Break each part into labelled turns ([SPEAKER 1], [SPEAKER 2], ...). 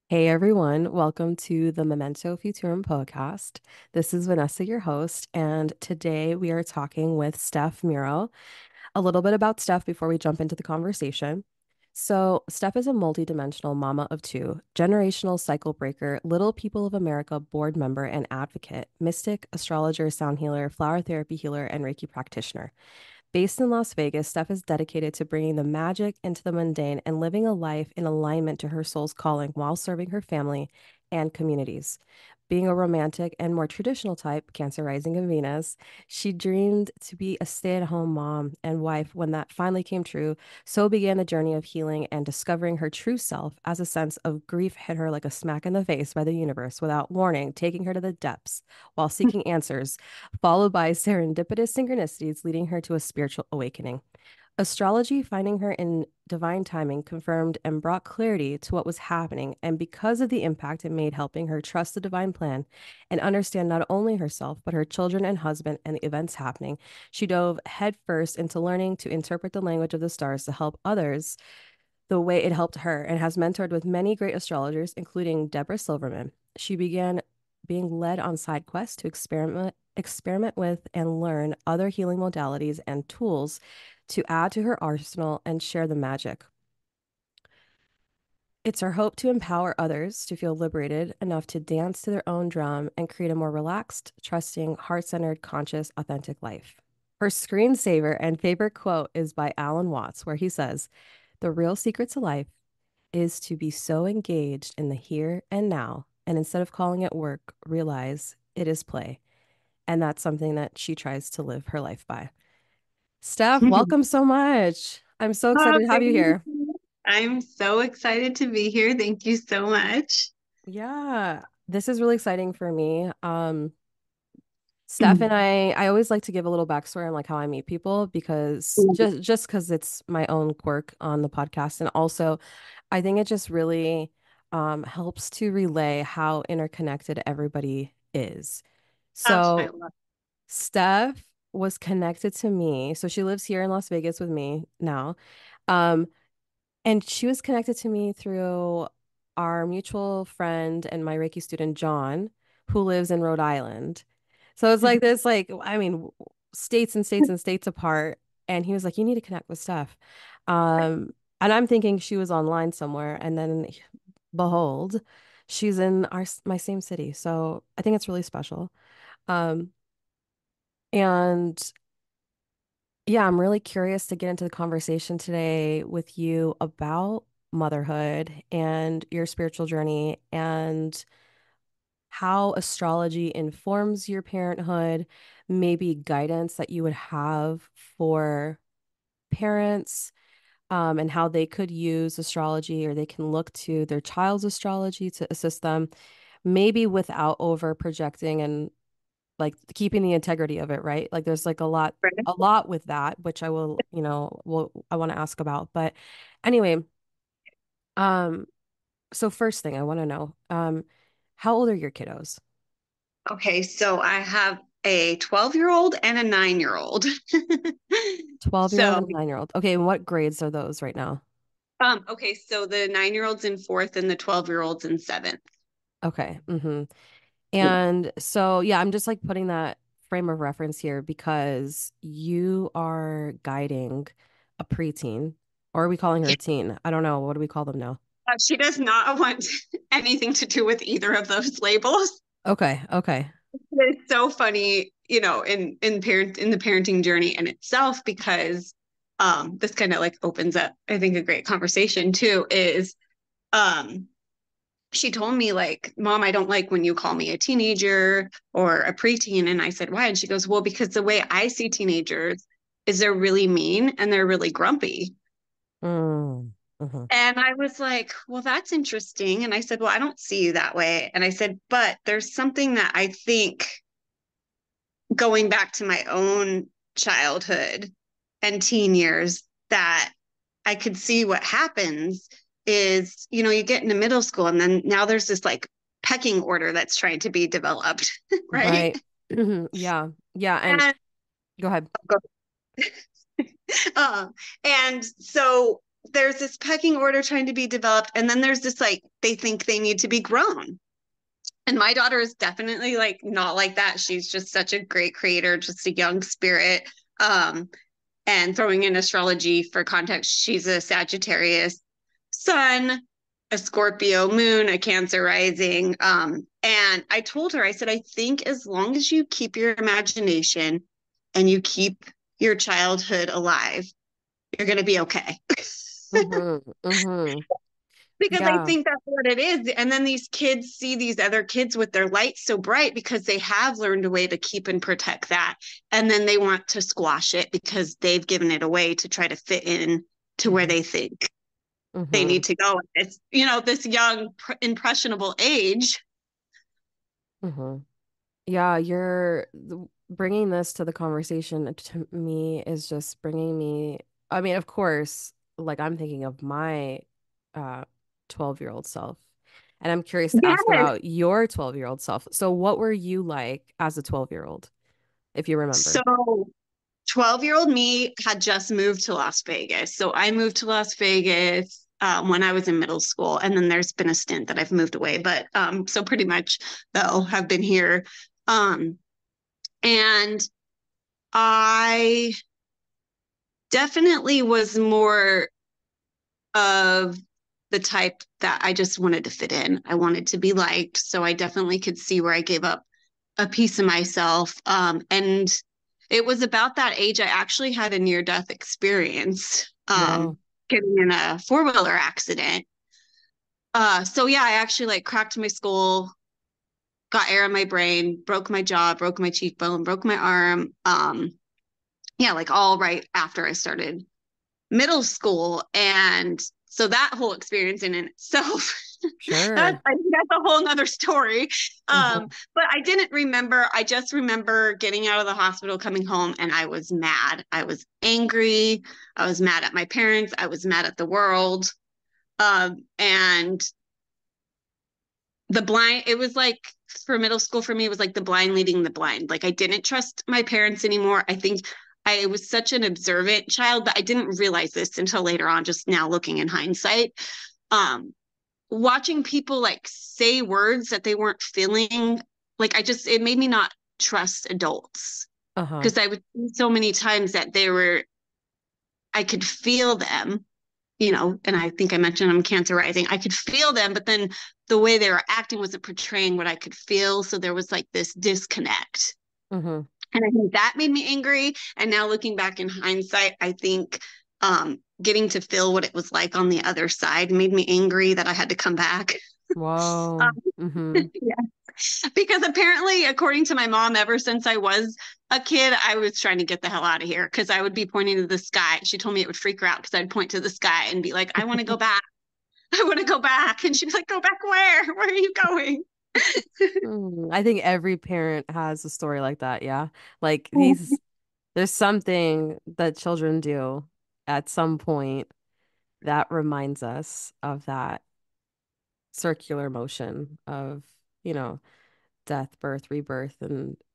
[SPEAKER 1] Hey everyone, welcome to the Memento Futurum podcast. This is Vanessa, your host, and today we are talking with Stef Muro. A little bit about Stef before we jump into the conversation. So, Stef is a multidimensional mama of two, generational cycle breaker, Little People of America board member and advocate, mystic, astrologer, sound healer, flower therapy healer, and Reiki practitioner. Based in Las Vegas, Steph is dedicated to bringing the magic into the mundane and living a life in alignment to her soul's calling while serving her family and communities. Being a romantic and more traditional type, Cancer rising in Venus, she dreamed to be a stay-at-home mom and wife when that finally came true. So began the journey of healing and discovering her true self as a sense of grief hit her like a smack in the face by the universe without warning, taking her to the depths while seeking answers followed by serendipitous synchronicities leading her to a spiritual awakening. Astrology, finding her in divine timing, confirmed and brought clarity to what was happening, and because of the impact it made helping her trust the divine plan and understand not only herself, but her children and husband and the events happening, she dove headfirst into learning to interpret the language of the stars to help others the way it helped her and has mentored with many great astrologers, including Debra Silverman. She began being led on side quests to experiment with and learn other healing modalities and tools to add to her arsenal and share the magic. It's her hope to empower others to feel liberated enough to dance to their own drum and create a more relaxed, trusting, heart-centered, conscious, authentic life. Her screensaver and favorite quote is by Alan Watts, where he says, "The real secret to life is to be so engaged in the here and now, and instead of calling it work, realize it is play." And that's something that she tries to live her life by. Steph, welcome so much. I'm so
[SPEAKER 2] Oh,
[SPEAKER 1] excited to have
[SPEAKER 2] thank
[SPEAKER 1] you here.
[SPEAKER 2] you. I'm so excited to be here. Thank you so much.
[SPEAKER 1] Yeah, this is really exciting for me. Steph and
[SPEAKER 2] Mm.
[SPEAKER 1] I always like to give a little backstory on like how I meet people because just because it's my own quirk on the podcast, and also I think it just really helps to relay how interconnected everybody is.
[SPEAKER 2] Oh, I
[SPEAKER 1] So
[SPEAKER 2] love
[SPEAKER 1] Steph was connected to me. So she lives here in Las Vegas with me now. Um, and she was connected to me through our mutual friend and my Reiki student, John, who lives in Rhode Island. So it's like this, like, I mean, states and states and states apart. And he was like, you need to connect with Steph. And I'm thinking she was online somewhere. And then behold, she's in my same city. So I think it's really special. Um, and yeah, I'm really curious to get into the conversation today with you about motherhood and your spiritual journey and how astrology informs your parenthood, maybe guidance that you would have for parents, and how they could use astrology or they can look to their child's astrology to assist them, maybe without over projecting and like keeping the integrity of it, right? Like there's like
[SPEAKER 2] it.
[SPEAKER 1] a lot with that, which I will, I want to ask about. But anyway, um, so first thing I want to know, how old are your kiddos?
[SPEAKER 2] Okay, so I have a 12-year-old and a 9-year-old.
[SPEAKER 1] 12-year-old
[SPEAKER 2] So,
[SPEAKER 1] and 9-year-old. Okay, and what grades are those right now?
[SPEAKER 2] okay, so the 9-year-old's in fourth and the 12-year-old's in seventh.
[SPEAKER 1] Okay. And so yeah, I'm just like putting that frame of reference here because you are guiding a preteen, or are we calling her
[SPEAKER 2] Yeah,
[SPEAKER 1] a teen? I don't know. What do we call them now?
[SPEAKER 2] she does not want anything to do with either of those labels.
[SPEAKER 1] Okay, okay.
[SPEAKER 2] It's so funny, in the parenting journey in itself because this kind of like opens up, I think, a great conversation too, is um she told me like, Mom, I don't like when you call me a teenager or a preteen. And I said, why? And she goes, well, because the way I see teenagers is they're really mean and they're really grumpy.
[SPEAKER 1] Mm, hmm.
[SPEAKER 2] And I was like, well, that's interesting. And I said, well, I don't see you that way. And I said, but there's something that I think going back to my own childhood and teen years that I could see what happens is, you get into middle school and then now there's this like pecking order that's trying to be developed, right?
[SPEAKER 1] Right. Yeah. Yeah. And
[SPEAKER 2] And
[SPEAKER 1] go ahead.
[SPEAKER 2] uh, and so there's this pecking order trying to be developed, and then there's this like they think they need to be grown. And my daughter is definitely like not like that. She's just such a great creator, just a young spirit. Um, and throwing in astrology for context, she's a Sagittarius sun, a Scorpio moon, a Cancer rising. And I told her, I said, I think as long as you keep your imagination and you keep your childhood alive, you're going to be okay.
[SPEAKER 1] Mm-hmm. Mm-hmm.
[SPEAKER 2] Because I
[SPEAKER 1] Yeah.
[SPEAKER 2] think that's what it is. And then these kids see these other kids with their lights so bright because they have learned a way to keep and protect that. And then they want to squash it because they've given it away to try to fit in to where
[SPEAKER 1] Mm-hmm.
[SPEAKER 2] they think they
[SPEAKER 1] Mm-hmm.
[SPEAKER 2] need to go. It's, you know, this young, impressionable age.
[SPEAKER 1] Mm-hmm. Yeah, bringing this to the conversation to me is just bringing me, I mean, of course, like I'm thinking of my uh 12-year-old self. And I'm curious to ask
[SPEAKER 2] Yes.
[SPEAKER 1] about your 12-year-old self. So what were you like as a 12-year-old, if you
[SPEAKER 2] So
[SPEAKER 1] remember?
[SPEAKER 2] 12-year-old me had just moved to Las Vegas. So I moved to Las Vegas when I was in middle school. And then there's been a stint that I've moved away. But so pretty much, though, have been here. Um, and I definitely was more of the type that I just wanted to fit in. I wanted to be liked. So I definitely could see where I gave up a piece of myself. And it was about that age I actually had a near death experience,
[SPEAKER 1] Whoa.
[SPEAKER 2] getting in a four-wheeler accident. So yeah, I actually like cracked my skull, got air in my brain, broke my jaw, broke my cheekbone, broke my arm. Yeah, like all right after I started middle school. And so that whole experience in itself,
[SPEAKER 1] Sure.
[SPEAKER 2] I think that's a whole nother story.
[SPEAKER 1] Mm-hmm.
[SPEAKER 2] But I didn't remember. I just remember getting out of the hospital, coming home, and I was mad. I was angry. I was mad at my parents. I was mad at the world. And the blind, it was like for middle school for me, it was like the blind leading the blind. Like I didn't trust my parents anymore. I think I was such an observant child that I didn't realize this until later on, just now looking in hindsight. Um, Watching people like say words that they weren't feeling, like it made me not trust adults
[SPEAKER 1] Uh-huh.
[SPEAKER 2] because I would see so many times that I could feel them, you know, and I think I mentioned I'm cancer rising. I could feel them, but then the way they were acting wasn't portraying what I could feel. So there was like this disconnect.
[SPEAKER 1] Mm-hmm.
[SPEAKER 2] And I think that made me angry. And now looking back in hindsight, I think getting to feel what it was like on the other side made me angry that I had to come back.
[SPEAKER 1] Whoa.
[SPEAKER 2] Um,
[SPEAKER 1] Mm-hmm.
[SPEAKER 2] yeah. Because apparently, according to my mom, ever since I was a kid, I was trying to get the hell out of here because I would be pointing to the sky. She told me it would freak her out because I'd point to the sky and be like, I want to go back. I want to go back. And she'd be like, go back where? Where are you going?
[SPEAKER 1] I think every parent has a story like that, yeah. Like there's something that children do at some point that reminds us of that circular motion of, you know, death, birth, rebirth,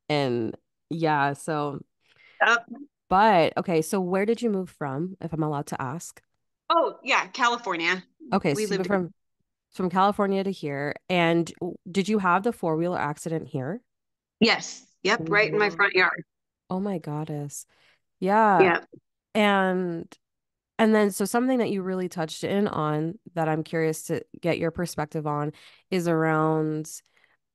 [SPEAKER 1] and yeah, so but okay, so where did you move from, if I'm allowed to ask?
[SPEAKER 2] Oh, yeah, California.
[SPEAKER 1] Okay,
[SPEAKER 2] We
[SPEAKER 1] so you
[SPEAKER 2] lived
[SPEAKER 1] moved
[SPEAKER 2] in.
[SPEAKER 1] from California to here, and did you have the four-wheeler accident here?
[SPEAKER 2] Yes. Yep. Right in my
[SPEAKER 1] Whoa.
[SPEAKER 2] front yard.
[SPEAKER 1] Oh my goddess. Yeah.
[SPEAKER 2] Yeah.
[SPEAKER 1] And and then so something that you really touched in on that I'm curious to get your perspective on is around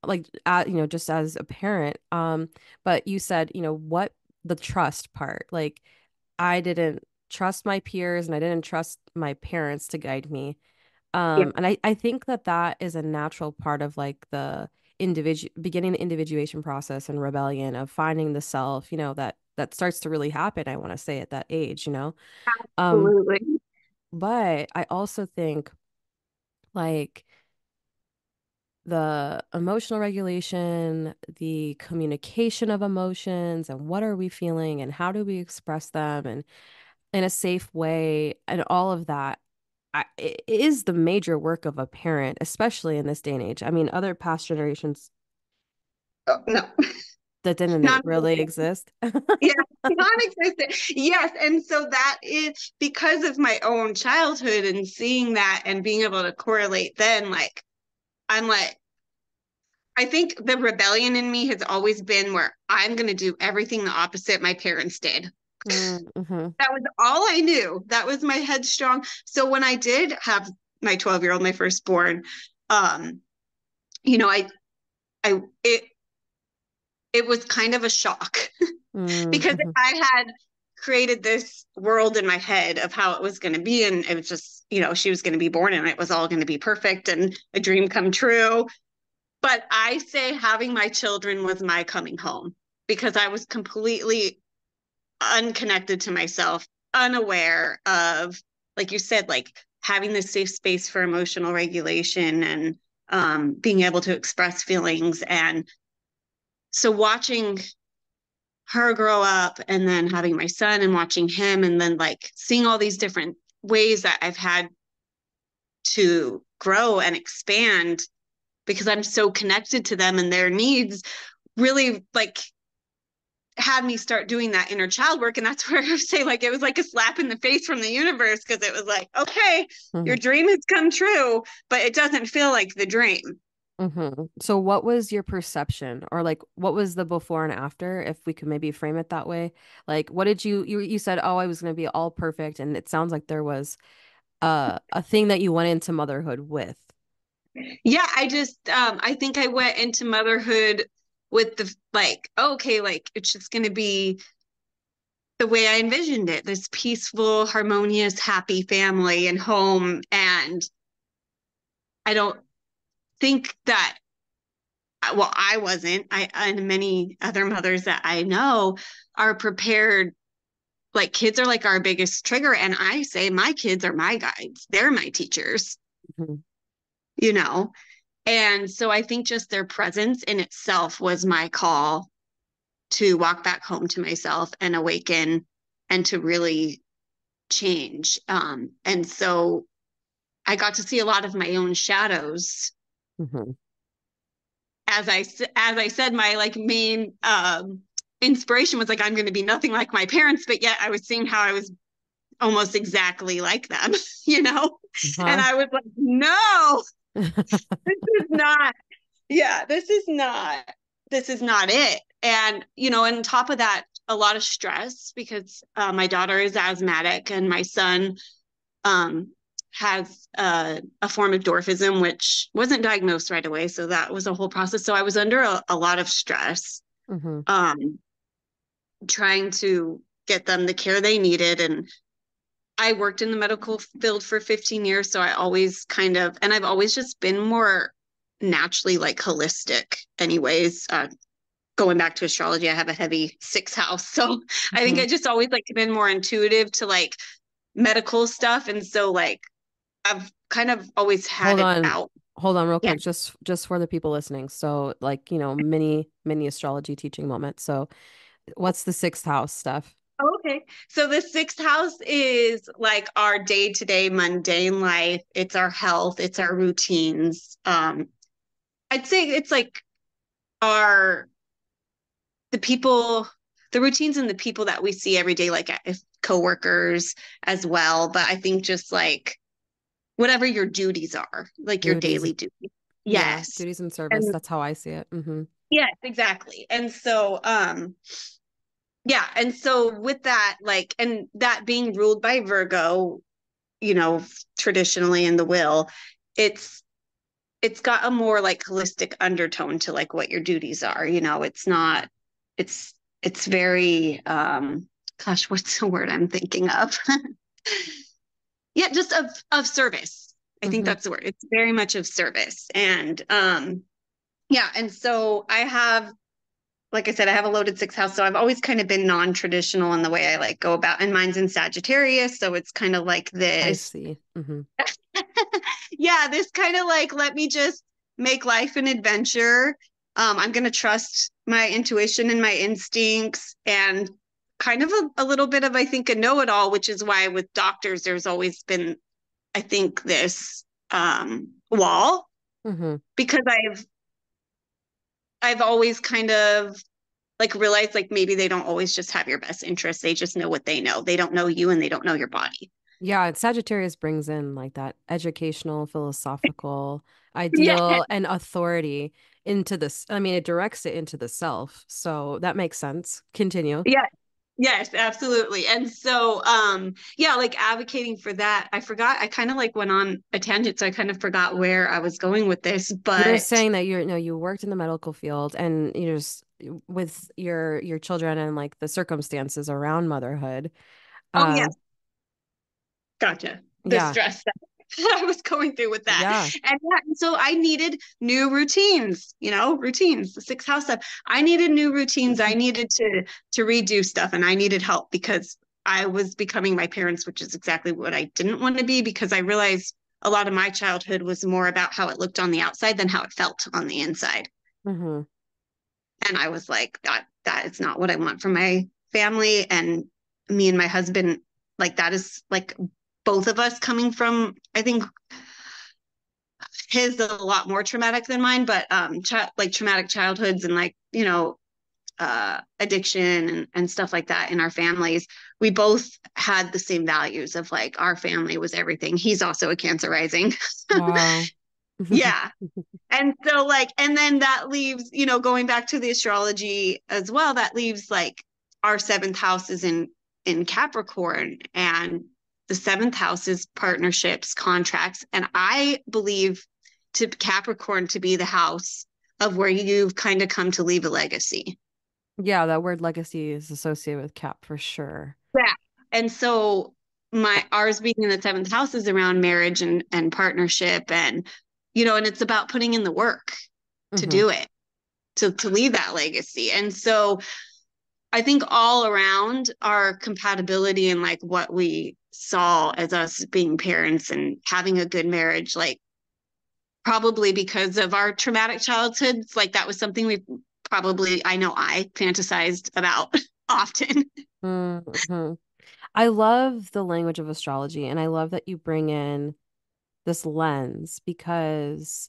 [SPEAKER 1] like you know, just as a parent, but you said, you know, what the trust part. Like I didn't trust my peers and I didn't trust my parents to guide me.
[SPEAKER 2] Yeah.
[SPEAKER 1] And I think that that is a natural part of like the beginning the individuation process and rebellion of finding the self, you know, that starts to really happen, I want to say at that age, you know. Um,
[SPEAKER 2] Absolutely.
[SPEAKER 1] but I also think like the emotional regulation, the communication of emotions, and what are we feeling, and how do we express them, and in a safe way, and all of that it is the major work of a parent, especially in this day and age. I mean, other past generations,
[SPEAKER 2] Oh, no.
[SPEAKER 1] That didn't really
[SPEAKER 2] Non-existent.
[SPEAKER 1] exist.
[SPEAKER 2] Yeah, non-existent. Yes. And so that is because of my own childhood and seeing that and being able to correlate then, like, I'm like, I think the rebellion in me has always been where I'm going to do everything the opposite my parents did.
[SPEAKER 1] Mm-hmm.
[SPEAKER 2] That was all I knew. That was my headstrong. So when I did have my 12-year-old, my firstborn, um, you know, I, it was kind of a shock because
[SPEAKER 1] Mm-hmm.
[SPEAKER 2] I had created this world in my head of how it was going to be. And it was just, she was going to be born and it was all going to be perfect and a dream come true. But I say having my children was my coming home because I was completely unconnected to myself, unaware of, like you said, like having this safe space for emotional regulation and being able to express feelings. And so watching her grow up and then having my son and watching him and then like seeing all these different ways that I've had to grow and expand because I'm so connected to them and their needs really like had me start doing that inner child work. And that's where I say like it was like a slap in the face from the universe because it was like, okay, your
[SPEAKER 1] Mm-hmm.
[SPEAKER 2] dream has come true, but it doesn't feel like the dream.
[SPEAKER 1] Mm-hmm. So what was your perception or like what was the before and after, if we could maybe frame it that way? Like what did you said, oh, I was going to be all perfect, and it sounds like there was a thing that you went into motherhood with.
[SPEAKER 2] Yeah, I think I went into motherhood with the like, okay, like it's just going to be the way I envisioned it, this peaceful, harmonious, happy family and home. And I don't think that, well, I wasn't, and many other mothers that I know are prepared. Like kids are like our biggest trigger. And I say my kids are my guides. They're my teachers,
[SPEAKER 1] Mhm.
[SPEAKER 2] you know? And so I think just their presence in itself was my call to walk back home to myself and awaken and to really change. And so I got to see a lot of my own shadows.
[SPEAKER 1] Mhm.
[SPEAKER 2] As I said, my like main inspiration was like I'm going to be nothing like my parents, but yet I was seeing how I was almost exactly like them, you know? And
[SPEAKER 1] Uh-huh.
[SPEAKER 2] I was like, no, this is not, yeah, this is not it. And, on top of that, a lot of stress because my daughter is asthmatic and my son um, has a form of dwarfism, which wasn't diagnosed right away. So that was a whole process. So I was under a lot of stress,
[SPEAKER 1] Mhm.
[SPEAKER 2] um, trying to get them the care they needed. And I worked in the medical field for 15 years. So I always and I've always just been more naturally like holistic, anyways. Going back to astrology, I have a heavy sixth house. So I think
[SPEAKER 1] Mhm.
[SPEAKER 2] I just always like been more intuitive to like medical stuff. And so like I've kind of always had
[SPEAKER 1] Hold
[SPEAKER 2] it
[SPEAKER 1] on.
[SPEAKER 2] out.
[SPEAKER 1] Hold on real
[SPEAKER 2] Yeah.
[SPEAKER 1] quick, just for the people listening. So like, mini astrology teaching moment. So what's the sixth house stuff?
[SPEAKER 2] Okay. So the sixth house is like our day-to-day mundane life. It's our health, it's our routines. I'd say it's like our the people, the routines and the people that we see every day, like as coworkers as well. But I think just like whatever your duties are, like your
[SPEAKER 1] Duties.
[SPEAKER 2] daily duties.
[SPEAKER 1] Yeah,
[SPEAKER 2] Yes.
[SPEAKER 1] duties and service.
[SPEAKER 2] And
[SPEAKER 1] That's how I see it. Mm-hmm.
[SPEAKER 2] yes, exactly. And so yeah, and so with that, like, and that being ruled by Virgo, you know, traditionally in the will, it's it's got a more like holistic undertone to like what your duties are. It's not, it's it's very gosh, what's the word I'm thinking of? Yeah, just of service. I think
[SPEAKER 1] Mm-hmm.
[SPEAKER 2] that's the word. It's very much of service. And yeah, and so I have, like I said, I have a loaded sixth house. So I've always kind of been non-traditional in the way I like go about, and mine's in Sagittarius. So it's kind of like
[SPEAKER 1] I
[SPEAKER 2] this,
[SPEAKER 1] see. Mm-hmm.
[SPEAKER 2] yeah, this kind of like, let me just make life an adventure. I'm going to trust my intuition and my instincts and kind of a little bit of, I think, a know-it-all, which is why with doctors, there's always been, I think, this wall
[SPEAKER 1] Mm-hmm.
[SPEAKER 2] because I've always kind of like realize like maybe they don't always just have your best interest. They just know what they know. They don't know you and they don't know your body.
[SPEAKER 1] Yeah, Sagittarius brings in like that educational, philosophical,
[SPEAKER 2] Yeah.
[SPEAKER 1] ideal, and authority into this. I mean, it directs it into the self. So that makes sense. Continue.
[SPEAKER 2] Yeah. Yes, absolutely. And so, yeah, like advocating for that. I forgot, I kind of like went on a tangent, so I kind of forgot where I was going with this,
[SPEAKER 1] You were
[SPEAKER 2] but
[SPEAKER 1] saying that you're no, you worked in the medical field and you just with your children and like the circumstances around motherhood.
[SPEAKER 2] oh, yes,
[SPEAKER 1] Um,
[SPEAKER 2] gotcha. The
[SPEAKER 1] yeah,
[SPEAKER 2] stress that I was going through with that.
[SPEAKER 1] yeah.
[SPEAKER 2] And yeah, and so I needed new routines, routines, the six house stuff. I needed new routines. I needed to redo stuff and I needed help because I was becoming my parents, which is exactly what I didn't want to be because I realized a lot of my childhood was more about how it looked on the outside than how it felt on the inside.
[SPEAKER 1] Hmm.
[SPEAKER 2] And I was like, that is not what I want for my family. And me and my husband, like that is like both of us coming from, I think his a lot more traumatic than mine, but like traumatic childhoods and like, addiction and stuff like that in our families. We both had the same values of like our family was everything. He's also a Cancer rising.
[SPEAKER 1] Wow.
[SPEAKER 2] Yeah. And so like, and then that leaves, going back to the astrology as well, that leaves like our seventh house is in Capricorn and the seventh house is partnerships, contracts. And I believe to Capricorn to be the house of where you've kind of come to leave a legacy.
[SPEAKER 1] Yeah, that word legacy is associated with Cap for sure.
[SPEAKER 2] Yeah. And so my ours being in the seventh house is around marriage and partnership and and it's about putting in the work to
[SPEAKER 1] Hmm.
[SPEAKER 2] do it, to leave that legacy. And so I think all around our compatibility and like what we saw as us being parents and having a good marriage, like probably because of our traumatic childhoods, like that was something we probably, I know I fantasized about often.
[SPEAKER 1] Hmm. I love the language of astrology, and I love that you bring in this lens because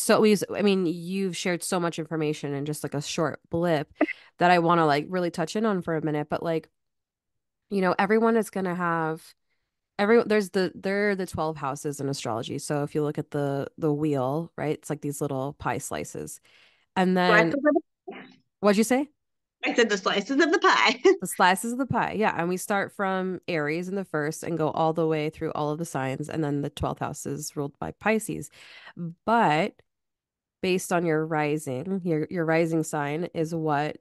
[SPEAKER 1] I mean, you've shared so much information in just like a short blip that I want to like really touch in on for a minute. But like, everyone is gonna have there are the 12 houses in astrology. So if you look at the wheel, right, it's like these little pie slices. And then
[SPEAKER 2] Slices of
[SPEAKER 1] what'd you say?
[SPEAKER 2] I said the slices of the pie.
[SPEAKER 1] The slices of the pie. Yeah. And we start from Aries in the first and go all the way through all of the signs. And then the 12th house is ruled by Pisces. But based on your rising, your rising sign is what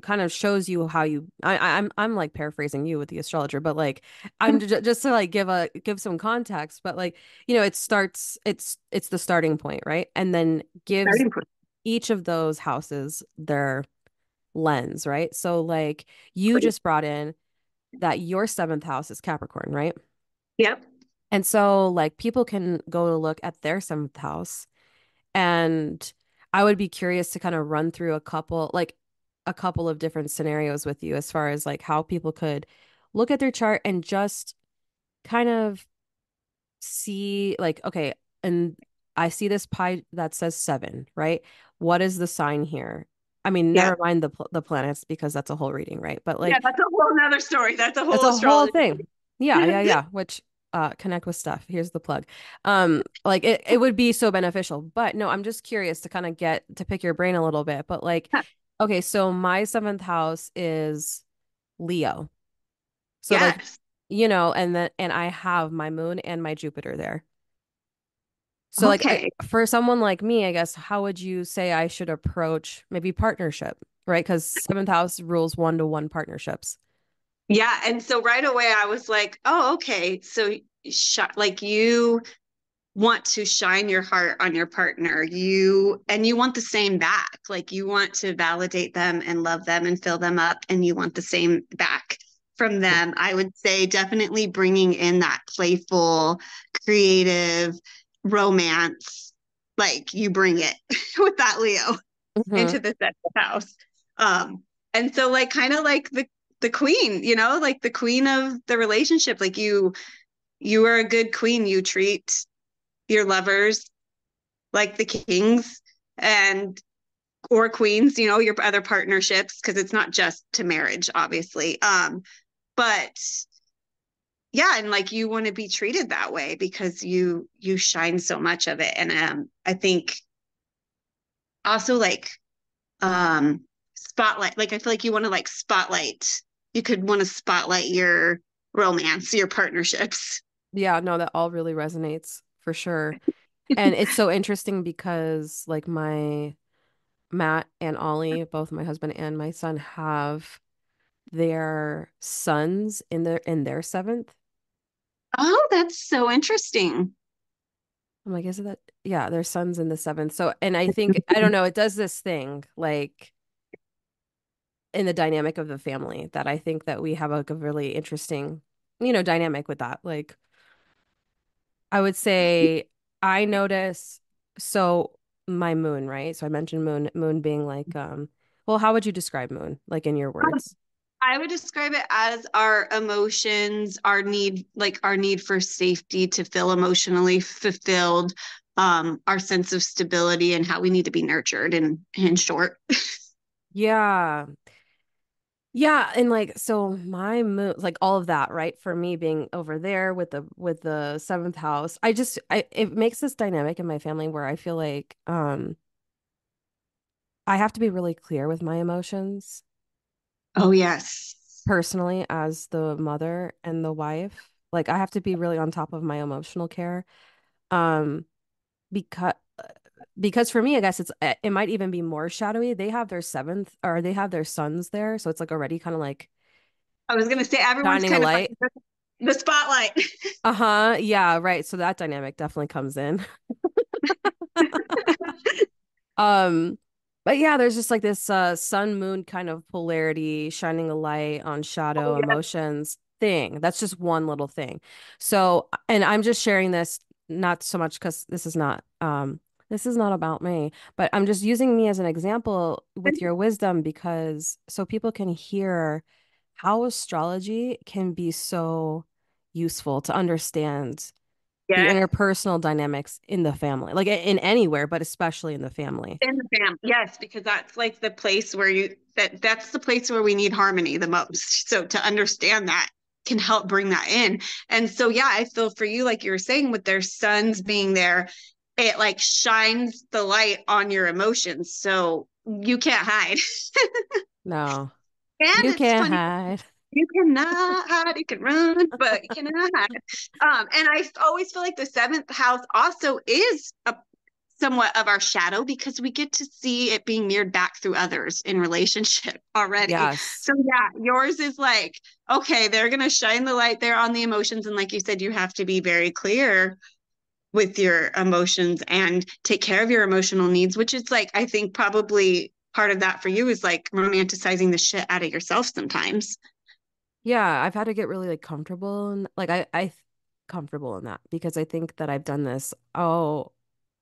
[SPEAKER 1] kind of shows you how I'm like paraphrasing you with the astrologer, but like just to like give some context, but like, it's the starting point, right? And then gives
[SPEAKER 2] Starting point.
[SPEAKER 1] each of those houses their lens, right? So like you just brought in that your seventh house is Capricorn, right?
[SPEAKER 2] Yep.
[SPEAKER 1] And so like people can go to look at their seventh house, and I would be curious to kind of run through a couple of different scenarios with you as far as like how people could look at their chart and just kind of see like, okay, and I see this pie that says seven, right? What is the sign here? I mean, never
[SPEAKER 2] Yep.
[SPEAKER 1] mind the planets because that's a whole reading, right? But
[SPEAKER 2] Yeah,
[SPEAKER 1] like
[SPEAKER 2] that's a whole nother story. That's a
[SPEAKER 1] it's
[SPEAKER 2] whole
[SPEAKER 1] a whole
[SPEAKER 2] astrology.
[SPEAKER 1] thing. Yeah, yeah, yeah. Which connect with Stef. Here's the plug. Like it would be so beneficial. But no, I'm just curious to kind of get to pick your brain a little bit. But like, okay, so my seventh house is Leo. So like,
[SPEAKER 2] Yes.
[SPEAKER 1] and I have my moon and my Jupiter there. So like
[SPEAKER 2] Okay.
[SPEAKER 1] for someone like me, I guess, how would you say I should approach maybe partnership, right? Because seventh house rules one-to-one partnerships.
[SPEAKER 2] Yeah. And so right away I was like, oh, okay. So like you want to shine your heart on your partner. You want the same back. Like you want to validate them and love them and fill them up and you want the same back from them. I would say definitely bringing in that playful, creative romance. Like you bring it with that Leo
[SPEAKER 1] Hmm.
[SPEAKER 2] into the seventh house. Um, and so like kind of like the queen, like the queen of the relationship. Like you are a good queen. You treat your lovers like the kings and or queens, your other partnerships, because it's not just to marriage, obviously. But yeah, and like you want to be treated that way because you shine so much of it. And I think also like spotlight, like I feel like you want to like spotlight, you could want to spotlight your romance, your partnerships.
[SPEAKER 1] Yeah, no, that all really resonates for sure. And it's so interesting because like my Matt and Ollie, both my husband and my son, have their sons in their seventh.
[SPEAKER 2] Oh, that's so interesting.
[SPEAKER 1] I'm like, is it that? Yeah, their sons in the seventh. So, and I think I don't know, it does this thing like in the dynamic of the family that I think that we have like a really interesting, dynamic with that. Like I would say I notice so my moon, right? So I mentioned moon being like well, how would you describe moon like in your words?
[SPEAKER 2] I would describe it as our emotions, our need for safety to feel emotionally fulfilled, our sense of stability and how we need to be nurtured in short.
[SPEAKER 1] Yeah. Yeah, and like so my moon like all of that, right? For me being over there with the seventh house, it makes this dynamic in my family where I feel like I have to be really clear with my emotions
[SPEAKER 2] Oh, yes.
[SPEAKER 1] personally as the mother and the wife. Like I have to be really on top of my emotional care. Um because because for me, I guess it might even be more shadowy. They have their seventh or they have their sons there, so it's like already kind of like
[SPEAKER 2] I was going to say everyone's
[SPEAKER 1] shining a
[SPEAKER 2] kind of
[SPEAKER 1] light.
[SPEAKER 2] fighting the spotlight.
[SPEAKER 1] Uh-huh. Yeah, right. So that dynamic definitely comes in. Um, but yeah, there's just like this sun moon kind of polarity, shining a light on
[SPEAKER 2] Oh,
[SPEAKER 1] shadow
[SPEAKER 2] yeah.
[SPEAKER 1] emotions thing. That's just one little thing. So, and I'm just sharing this not so much because this is not about me, but I'm just using me as an example with your wisdom because so people can hear how astrology can be so useful to understand the
[SPEAKER 2] Yeah.
[SPEAKER 1] interpersonal dynamics in the family, like in anywhere, but especially in the family.
[SPEAKER 2] In the fam. Yes, because that's like the place where that's the place where we need harmony the most. So to understand that can help bring that in. And so yeah, I feel for you, like you were saying, with their sons being there, it like shines the light on your emotions. So you can't hide.
[SPEAKER 1] No,
[SPEAKER 2] And
[SPEAKER 1] you
[SPEAKER 2] it's
[SPEAKER 1] can't
[SPEAKER 2] funny,
[SPEAKER 1] hide.
[SPEAKER 2] you cannot hide, you can run, but you cannot hide. And I always feel like the seventh house also is a somewhat of our shadow because we get to see it being mirrored back through others in relationship already.
[SPEAKER 1] Yes.
[SPEAKER 2] So yeah, yours is like, okay, they're going to shine the light there on the emotions. And like you said, you have to be very clear with your emotions and take care of your emotional needs, which is like, I think probably part of that for you is like romanticizing the shit out of yourself sometimes.
[SPEAKER 1] Yeah, I've had to get really like comfortable and like comfortable in that because I think that I've done this, oh,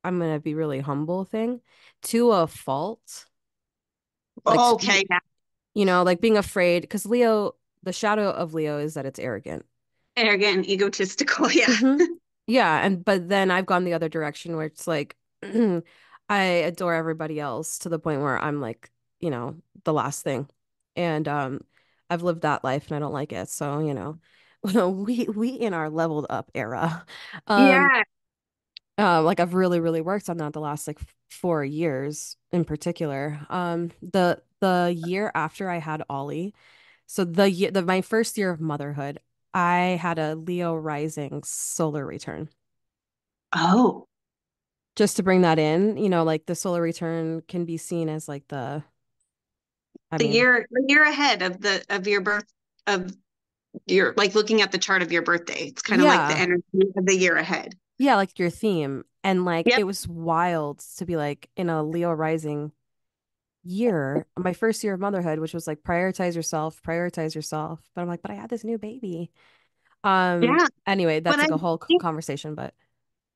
[SPEAKER 1] I'm gonna be really humble thing to a fault. Like
[SPEAKER 2] Okay, yeah.
[SPEAKER 1] like being afraid because the shadow of Leo is that it's arrogant.
[SPEAKER 2] Arrogant, egotistical. Yeah.
[SPEAKER 1] hmm Yeah, and but then I've gone the other direction where it's like I adore everybody else to the point where I'm like, the last thing. And I've lived that life and I don't like it. So, we in our leveled up era. Um
[SPEAKER 2] Yeah.
[SPEAKER 1] like I've really, really worked on that the last like 4 years in particular. The year after I had Ollie, so my first year of motherhood, I had a Leo rising solar return.
[SPEAKER 2] Oh,
[SPEAKER 1] Just to bring that in, like the solar return can be seen as like I mean,
[SPEAKER 2] the year ahead of your birth of your like looking at the chart of your birthday. It's kind of like the
[SPEAKER 1] yeah,
[SPEAKER 2] energy of the year ahead.
[SPEAKER 1] yeah, like your theme. And like
[SPEAKER 2] Yep.
[SPEAKER 1] it was wild to be like in a Leo rising year, my first year of motherhood, which was like prioritize yourself, prioritize yourself. But I'm like, but I had this new baby.
[SPEAKER 2] Yeah.
[SPEAKER 1] Anyway,
[SPEAKER 2] But
[SPEAKER 1] that's like a whole conversation, but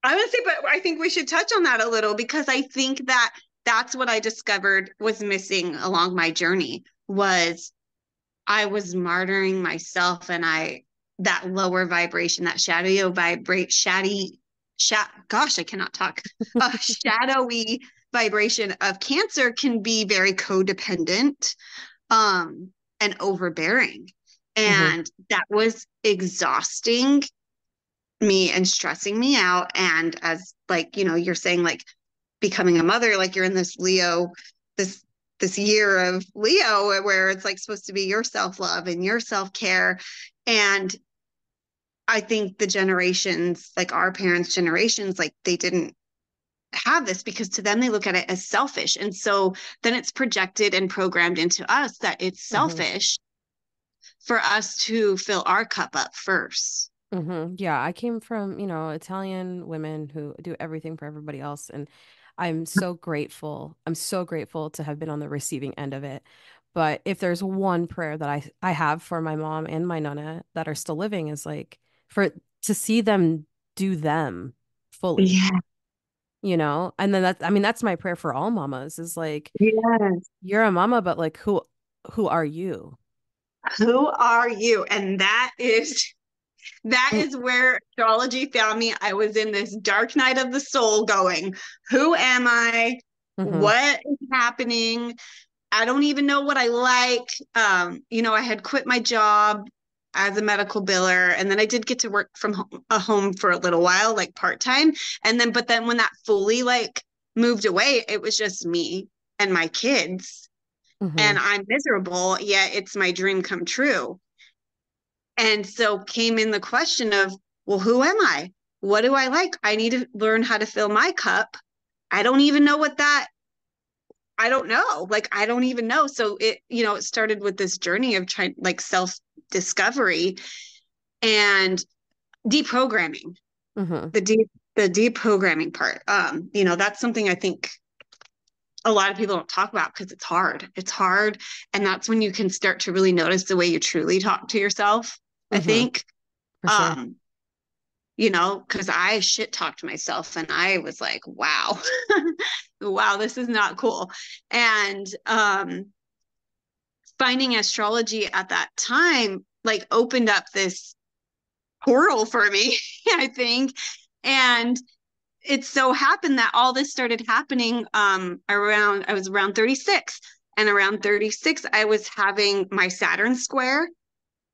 [SPEAKER 2] I would say, but I think we should touch on that a little because I think that that's what I discovered was missing along my journey was I was martyring myself and that lower vibration, that shadowy vibrate, gosh, I cannot talk, shadowy vibration of Cancer can be very codependent, um, and overbearing.
[SPEAKER 1] Mm-hmm.
[SPEAKER 2] And that was exhausting me and stressing me out. And as like, you're saying like becoming a mother, like you're in this Leo, this this year of Leo where it's like supposed to be your self-love and your self-care. And I think the generations, like our parents' generations, like they didn't have this because to them they look at it as selfish. And so then it's projected and programmed into us that it's
[SPEAKER 1] Mm-hmm.
[SPEAKER 2] selfish for us to fill our cup up first.
[SPEAKER 1] Mm-hmm. Yeah, I came from, Italian women who do everything for everybody else. And I'm so grateful. I'm so grateful to have been on the receiving end of it. But if there's one prayer that I have for my mom and my nonna that are still living is like for to see them do them fully,
[SPEAKER 2] Yeah.
[SPEAKER 1] And then I mean, that's my prayer for all mamas is like,
[SPEAKER 2] Yes.
[SPEAKER 1] you're a mama, but like who are you?
[SPEAKER 2] Who are you? And that is where astrology found me. I was in this dark night of the soul going, who am I?
[SPEAKER 1] Mm-hmm.
[SPEAKER 2] What is happening? I don't even know what I like. I had quit my job as a medical biller, and then I did get to work from home for a little while, like part time. But then when that fully like moved away, it was just me and my kids,
[SPEAKER 1] Mm-hmm.
[SPEAKER 2] and I'm miserable. Yet it's my dream come true. And so came in the question of, well, who am I? What do I like? I need to learn how to fill my cup. I don't even know what that I don't know. Like, I don't even know. So it started with this journey of trying like self discovery and deprogramming,
[SPEAKER 1] Mm-hmm.
[SPEAKER 2] the deprogramming part. That's something I think a lot of people don't talk about because it's hard. It's hard. And that's when you can start to really notice the way you truly talk to yourself, I
[SPEAKER 1] Mm-hmm.
[SPEAKER 2] think.
[SPEAKER 1] For sure.
[SPEAKER 2] Um, because I shit talked myself and I was like, wow, wow, this is not cool. And finding astrology at that time like opened up this portal for me, I think. And it so happened that all this started happening around I was around 36. And around 36, I was having my Saturn square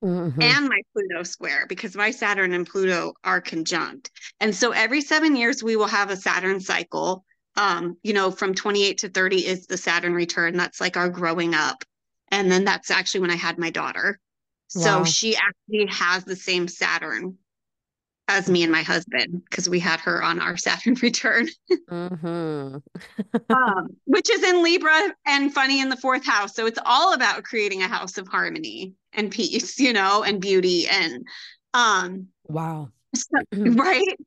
[SPEAKER 1] Mm-hmm.
[SPEAKER 2] and my Pluto square because my Saturn and Pluto are conjunct. And so every 7 years, we will have a Saturn cycle. From 28 to 30 is the Saturn return. That's like our growing up. And then that's actually when I had my daughter. So
[SPEAKER 1] Wow.
[SPEAKER 2] she actually has the same Saturn as me and my husband because we had her on our Saturn return,
[SPEAKER 1] Mm-hmm.
[SPEAKER 2] which is in Libra and funny in the fourth house. So it's all about creating a house of harmony and peace, and beauty and um
[SPEAKER 1] Wow.
[SPEAKER 2] so, right.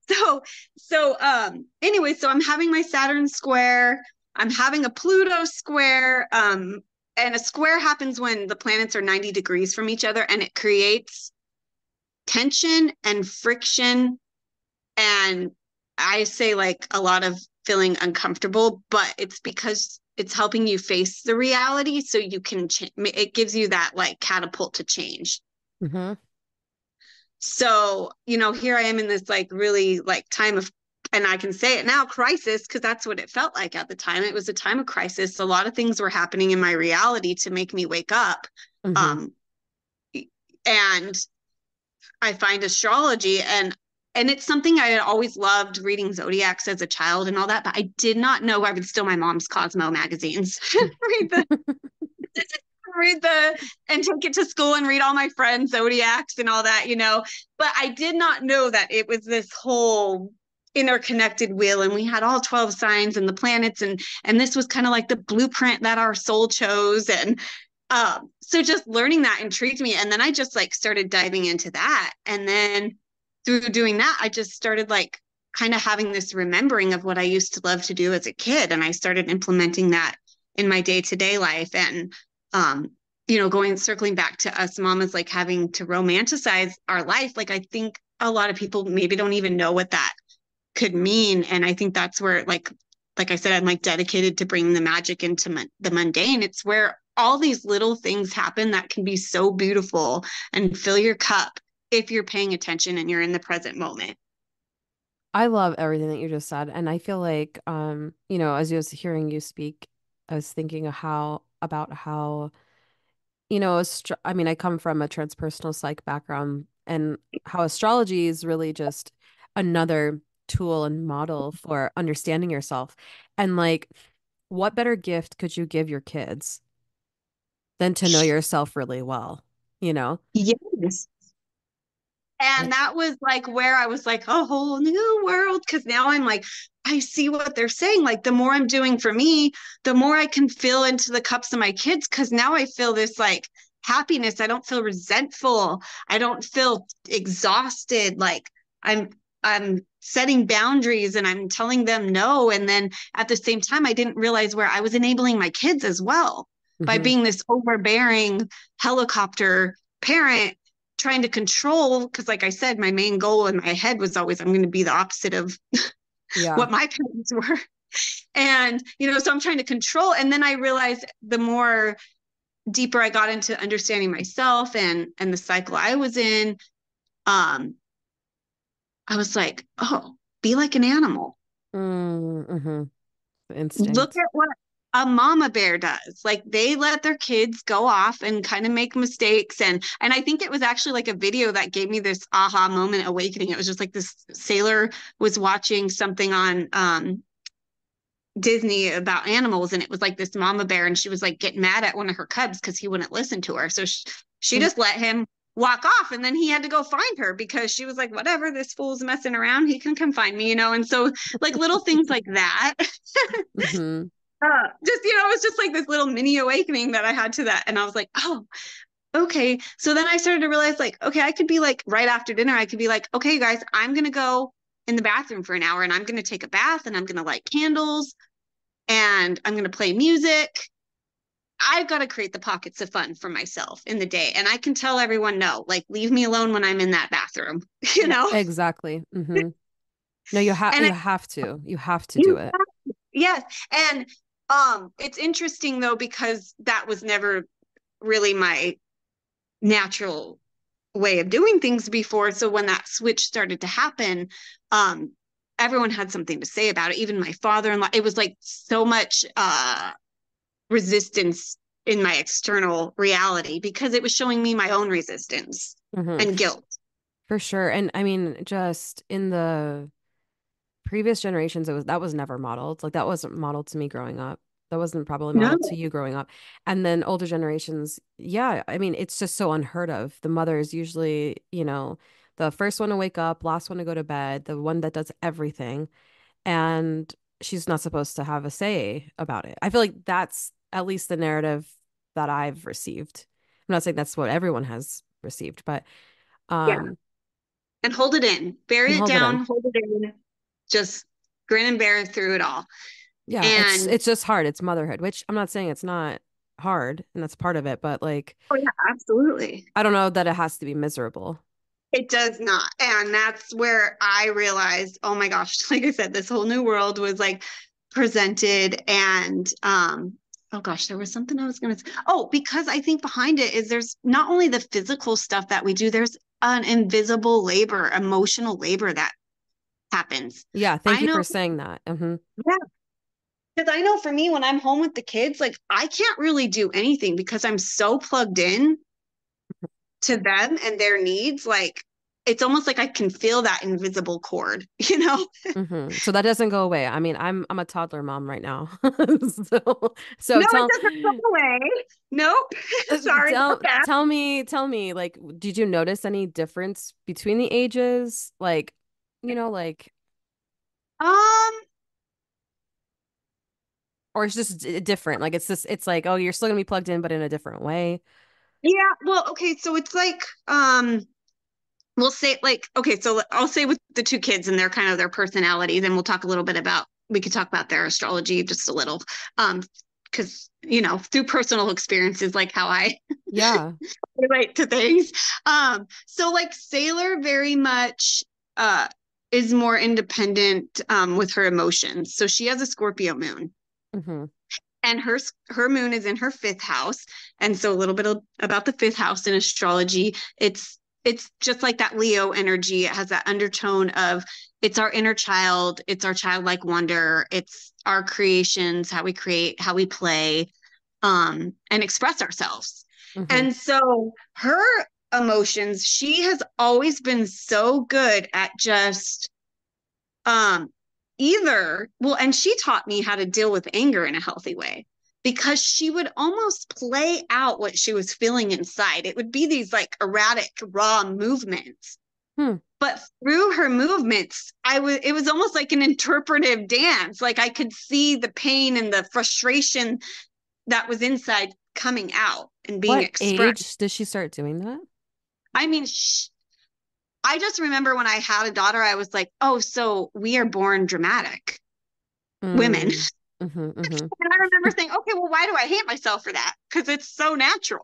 [SPEAKER 2] Anyway, so I'm having my Saturn square, I'm having a Pluto square, and a square happens when the planets are 90 degrees from each other and it creates tension and friction and I say like a lot of feeling uncomfortable, but it's because it's helping you face the reality so you can it gives you that like catapult to change.
[SPEAKER 1] Mm-hmm.
[SPEAKER 2] So, here I am in this like really like time of, and I can say it now, crisis, because that's what it felt like at the time. It was a time of crisis. A lot of things were happening in my reality to make me wake up.
[SPEAKER 1] Mm-hmm.
[SPEAKER 2] Um, and I find astrology and it's something I had always loved reading zodiacs as a child and all that, but I did not know I would steal my mom's Cosmo magazines, read the read the and take it to school and read all my friends' zodiacs and all that. But I did not know that it was this whole interconnected wheel and we had all 12 signs and the planets and this was kind of like the blueprint that our soul chose. And so just learning that intrigued me. And then I just like started diving into that. And then through doing that, I just started like kind of having this remembering of what I used to love to do as a kid. And I started implementing that in my day-to-day life. And um, circling back to us mamas like having to romanticize our life. Like I think a lot of people maybe don't even know what that could mean. And I think that's where like I said, I'm like dedicated to bringing the magic into the mundane. It's where all these little things happen that can be so beautiful and fill your cup if you're paying attention and you're in the present moment.
[SPEAKER 1] I love everything that you just said. And I feel like, as I was hearing you speak, I was thinking of how, I mean, I come from a transpersonal psych background and how astrology is really just another tool and model for understanding yourself. And like, what better gift could you give your kids than to know yourself really well, you know?
[SPEAKER 2] Yes. And
[SPEAKER 1] Like,
[SPEAKER 2] that was like where I was like, a whole new world. Cause now I'm like, I see what they're saying. Like, the more I'm doing for me, the more I can fill into the cups of my kids. Cause now I feel this like happiness. I don't feel resentful. I don't feel exhausted. Like, I'm, I'm setting boundaries and I'm telling them no. And then at the same time, I didn't realize where I was enabling my kids as well by
[SPEAKER 1] hmm
[SPEAKER 2] being this overbearing helicopter parent trying to control, because like I said, my main goal in my head was always I'm going to be the opposite of
[SPEAKER 1] yeah.
[SPEAKER 2] what my parents were. And so I'm trying to control, and then I realized the more deeper I got into understanding myself and the cycle I was in, um I was like, oh, be like an animal.
[SPEAKER 1] Mm-hmm. The
[SPEAKER 2] Look
[SPEAKER 1] instinct.
[SPEAKER 2] at what a mama bear does. Like, they let their kids go off and kind of make mistakes. And I think it was actually like a video that gave me this aha moment awakening. It was just like this sailor was watching something on Disney about animals, and it was like this mama bear, and she was like getting mad at one of her cubs because he wouldn't listen to her. So she
[SPEAKER 1] Mm.
[SPEAKER 2] just let him walk off, and then he had to go find her because she was like, whatever, this fool's messing around, he can come find me. And so, like, little things like that.
[SPEAKER 1] Mm-hmm.
[SPEAKER 2] Just, it was just like this little mini awakening that I had to that. And I was like, oh, okay. So then I started to realize, like, okay, I could be like right after dinner, I could be like, okay, you guys, I'm going to go in the bathroom for an hour and I'm going to take a bath and I'm going to light candles and I'm going to play music. I've got to create the pockets of fun for myself in the day. And I can tell everyone, no, like, leave me alone when I'm in that bathroom, you
[SPEAKER 1] Yeah,
[SPEAKER 2] know?
[SPEAKER 1] exactly. Mm-hmm. No, you have
[SPEAKER 2] And
[SPEAKER 1] you have to. You have to do
[SPEAKER 2] you,
[SPEAKER 1] it.
[SPEAKER 2] yes. And it's interesting though, because that was never really my natural way of doing things before. So when that switch started to happen, um, everyone had something to say about it. Even my father-in-law. It was like so much resistance in my external reality because it was showing me my own resistance
[SPEAKER 1] Mm-hmm.
[SPEAKER 2] and guilt.
[SPEAKER 1] For sure. And I mean, just in the previous generations, that was never modeled. Like that wasn't modeled to me growing up. That wasn't probably
[SPEAKER 2] No.
[SPEAKER 1] modeled to you growing up. And then older generations, yeah, I mean, it's just so unheard of. The mother is usually, the first one to wake up, last one to go to bed, the one that does everything. And she's not supposed to have a say about it. I feel like that's at least the narrative that I've received. I'm not saying that's what everyone has received, but
[SPEAKER 2] Yeah.
[SPEAKER 1] um
[SPEAKER 2] And hold it in, bury
[SPEAKER 1] and
[SPEAKER 2] it
[SPEAKER 1] hold it in.
[SPEAKER 2] down, hold it in, just grin and bear through it all.
[SPEAKER 1] Yeah, it's
[SPEAKER 2] And
[SPEAKER 1] it's just hard. It's motherhood, which I'm not saying it's not hard, and that's part of it, but like
[SPEAKER 2] oh yeah, absolutely.
[SPEAKER 1] I don't know that it has to be miserable.
[SPEAKER 2] It does not. And that's where I realized, oh my gosh, like I said, this whole new world was like presented. And oh gosh, there was something I was gonna say. Oh, because I think behind it is there's not only the physical stuff that we do, there's an invisible labor, emotional labor that happens.
[SPEAKER 1] Yeah, thank
[SPEAKER 2] I
[SPEAKER 1] you
[SPEAKER 2] know,
[SPEAKER 1] for saying that.
[SPEAKER 2] yeah, because I know for me, when I'm home with the kids, like, I can't really do anything because I'm so plugged in to them and their needs. Like, it's almost like I can feel that invisible cord, you know?
[SPEAKER 1] So that doesn't go away. I mean, I'm a toddler mom right now. So
[SPEAKER 2] No, it
[SPEAKER 1] tell
[SPEAKER 2] doesn't go away. Nope. Sorry about that.
[SPEAKER 1] tell me, like, did you notice any difference between the ages? Like, like,
[SPEAKER 2] Um,
[SPEAKER 1] or it's just different. Like, it's like, oh, you're still gonna be plugged in, but in a different way.
[SPEAKER 2] yeah, well, okay, so it's like, we'll say, like, okay, so I'll say with the two kids and their kind of their personalities, and we'll talk a little bit about, we could talk about their astrology just a little. Because, through personal experiences, like how I
[SPEAKER 1] Yeah.
[SPEAKER 2] relate to things. So like Sailor very much uh is more independent with her emotions. So she has a Scorpio moon,
[SPEAKER 1] hmm
[SPEAKER 2] and her moon is in her fifth house. And so a little bit about the fifth house in astrology, it's just like that Leo energy. It has that undertone of it's our inner child, it's our childlike wonder, it's our creations, how we create, how we play, and express ourselves.
[SPEAKER 1] Hmm.
[SPEAKER 2] And so her emotions, she has always been so good at just um either, well, and she taught me how to deal with anger in a healthy way because she would almost play out what she was feeling inside. It would be these like erratic, raw movements.
[SPEAKER 1] Hmm.
[SPEAKER 2] But through her movements, it was almost like an interpretive dance. Like I could see the pain and the frustration that was inside coming out and being
[SPEAKER 1] What
[SPEAKER 2] expressed.
[SPEAKER 1] age did she start doing that?
[SPEAKER 2] I mean, I just remember when I had a daughter, I was like, oh, so we are born dramatic women.
[SPEAKER 1] Mm. Hmm. Hmm.
[SPEAKER 2] And I remember saying, okay, well, why do I hate myself for that? Because it's so natural.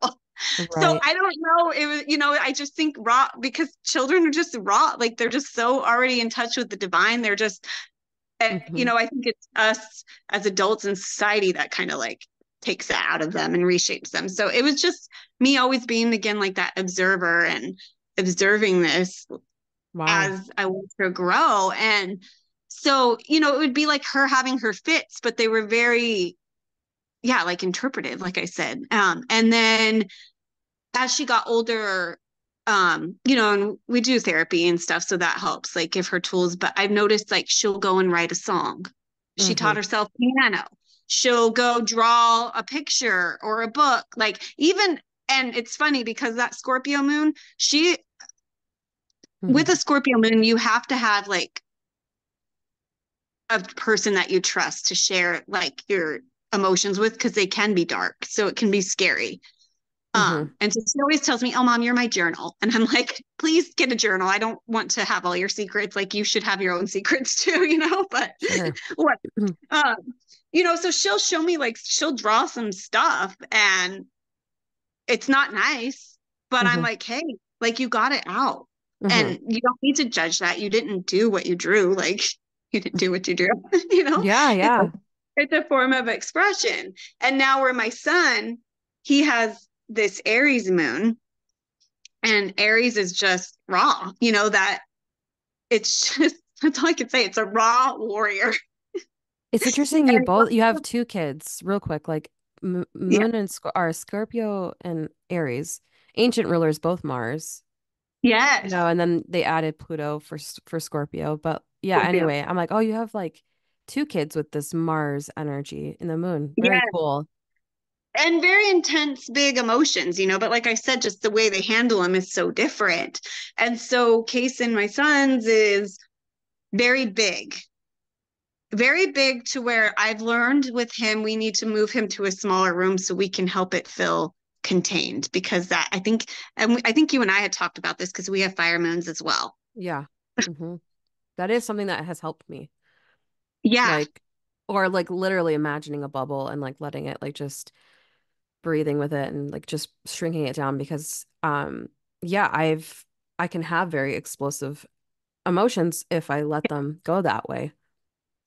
[SPEAKER 2] So
[SPEAKER 1] Right.
[SPEAKER 2] I don't know. It was, I just think raw because children are just raw. Like they're just so already in touch with the divine. They're just,
[SPEAKER 1] Hmm.
[SPEAKER 2] I think it's us as adults in society that kind of like takes that out of them and reshapes them. So it was just me always being again like that observer and observing this
[SPEAKER 1] Wow.
[SPEAKER 2] as I watched her grow. And so, it would be like her having her fits, but they were very, yeah, like interpretive, like I said. And then as she got older, and we do therapy and stuff, so that helps, like give her tools. But I've noticed like she'll go and write a song. She
[SPEAKER 1] Hmm.
[SPEAKER 2] taught herself piano. She'll go draw a picture or a book. Like even, and it's funny because that Scorpio moon, she with
[SPEAKER 1] Hmm.
[SPEAKER 2] a Scorpio moon, you have to have like a person that you trust to share like your emotions with because they can be dark. So it can be scary.
[SPEAKER 1] Hmm.
[SPEAKER 2] And so she always tells me, "Oh, mom, you're my journal." And I'm like, please get a journal. I don't want to have all your secrets. Like you should have your own secrets too, But
[SPEAKER 1] Sure.
[SPEAKER 2] what um, so she'll show me like she'll draw some stuff and it's not nice, but I'm
[SPEAKER 1] Hmm.
[SPEAKER 2] like, hey, like you got it out.
[SPEAKER 1] Hmm.
[SPEAKER 2] And you don't need to judge that. You didn't do what you drew. Like you didn't do what you drew,
[SPEAKER 1] Yeah,
[SPEAKER 2] It's
[SPEAKER 1] yeah.
[SPEAKER 2] it's a form of expression. And now where my son, he has this Aries moon, and Aries is just raw, that it's just that's all I can say. It's a raw warrior.
[SPEAKER 1] It's interesting you have two kids, real quick, like M
[SPEAKER 2] Yeah.
[SPEAKER 1] Moon and Sc are Scorpio and Aries. Ancient rulers, both Mars.
[SPEAKER 2] Yes.
[SPEAKER 1] And then they added Pluto for Scorpio. But yeah,
[SPEAKER 2] Scorpio.
[SPEAKER 1] anyway, I'm like, oh, you have like two kids with this Mars energy in the moon. Very
[SPEAKER 2] Yeah.
[SPEAKER 1] cool.
[SPEAKER 2] And very intense, big emotions, but like I said, just the way they handle them is so different. And so Case and my son's is very big, very big to where I've learned with him, we need to move him to a smaller room so we can help it feel contained because that I think, and I think you and I had talked about this because we have fire moons as well.
[SPEAKER 1] Yeah. That is something that has helped me.
[SPEAKER 2] Yeah.
[SPEAKER 1] Like, or like literally imagining a bubble and like letting it like just breathing with it and like just shrinking it down because yeah, I can have very explosive emotions if I let them go that way.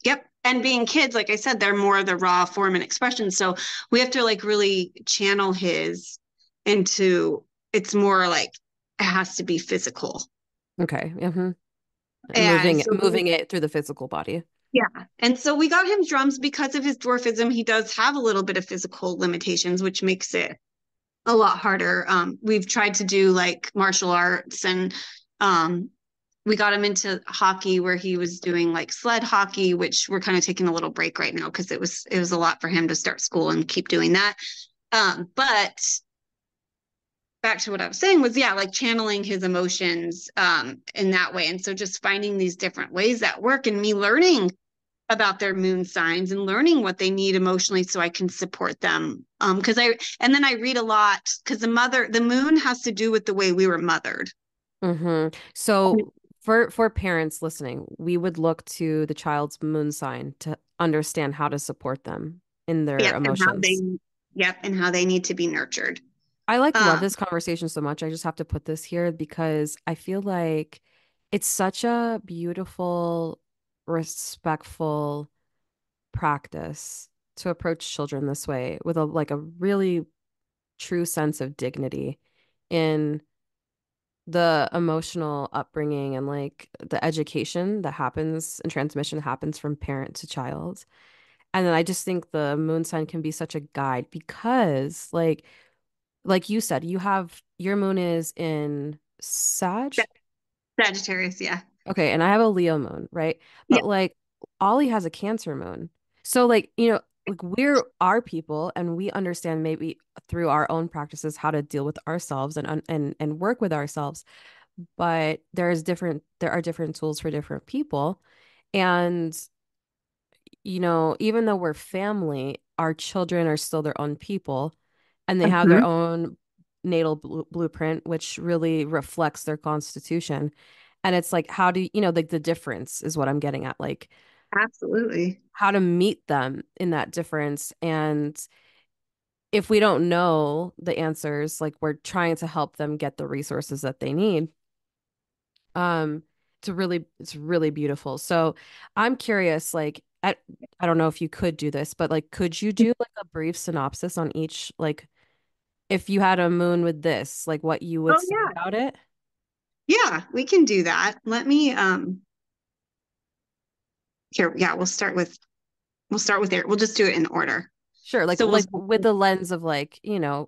[SPEAKER 2] Yep. And being kids, like I said, they're more the raw form and expression. So we have to like really channel his into it's more like it has to be physical.
[SPEAKER 1] Okay.
[SPEAKER 2] And so
[SPEAKER 1] Moving it through the physical body.
[SPEAKER 2] yeah. And so we got him drums because of his dwarfism. He does have a little bit of physical limitations, which makes it a lot harder. We've tried to do like martial arts and um, we got him into hockey where he was doing like sled hockey, which we're kind of taking a little break right now because it was a lot for him to start school and keep doing that. But back to what I was saying was yeah, like channeling his emotions in that way. And so just finding these different ways that work and me learning about their moon signs and learning what they need emotionally so I can support them. Because and then I read a lot because the moon has to do with the way we were mothered.
[SPEAKER 1] So for parents listening, we would look to the child's moon sign to understand how to support them in their
[SPEAKER 2] Yep, and how they
[SPEAKER 1] emotions.
[SPEAKER 2] yep, and how they need to be nurtured.
[SPEAKER 1] I like love
[SPEAKER 2] Um,
[SPEAKER 1] this conversation so much. I just have to put this here because I feel like it's such a beautiful, respectful practice to approach children this way with a like a really true sense of dignity in the emotional upbringing and like the education that happens and transmission happens from parent to child. And then I just think the moon sign can be such a guide because like you said, you have your moon is in Sag.
[SPEAKER 2] Sagittarius, yeah.
[SPEAKER 1] Okay, and I have a Leo moon, right?
[SPEAKER 2] Yeah.
[SPEAKER 1] But like Ollie has a Cancer moon. So like, like we're our people and we understand maybe through our own practices how to deal with ourselves and work with ourselves. But there are different tools for different people. And even though we're family, our children are still their own people and they have their
[SPEAKER 2] Mhm.
[SPEAKER 1] own natal blueprint, which really reflects their constitution. And it's like, how do like the difference is what I'm getting at, like
[SPEAKER 2] Absolutely.
[SPEAKER 1] how to meet them in that difference. And if we don't know the answers, like we're trying to help them get the resources that they need. Um, it's really beautiful. So I'm curious, like I don't know if you could do this, but like could you do like a brief synopsis on each, like if you had a moon with this, like what you would
[SPEAKER 2] Oh
[SPEAKER 1] say
[SPEAKER 2] yeah.
[SPEAKER 1] about it?
[SPEAKER 2] Yeah, we can do that. Let me here, yeah, we'll start with there. We'll just do it in order.
[SPEAKER 1] Sure,
[SPEAKER 2] So we'll
[SPEAKER 1] like with the lens of like,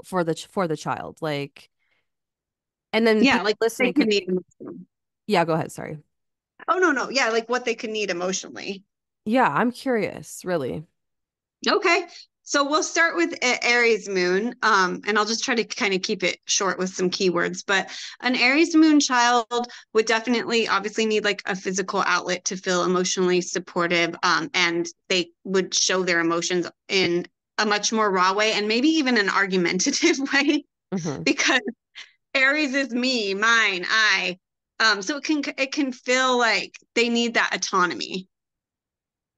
[SPEAKER 1] for the child, like and then
[SPEAKER 2] yeah,
[SPEAKER 1] people
[SPEAKER 2] like they
[SPEAKER 1] listening
[SPEAKER 2] could
[SPEAKER 1] could
[SPEAKER 2] need
[SPEAKER 1] yeah, go ahead, sorry.
[SPEAKER 2] oh no, no. Yeah, like what they could need emotionally.
[SPEAKER 1] Yeah, I'm curious, really.
[SPEAKER 2] Okay. So we'll start with Aries moon, and I'll just try to kind of keep it short with some keywords. But an Aries moon child would definitely, obviously, need like a physical outlet to feel emotionally supportive, and they would show their emotions in a much more raw way, and maybe even an argumentative way,
[SPEAKER 1] Hmm.
[SPEAKER 2] because Aries is me, mine, I. So it can feel like they need that autonomy.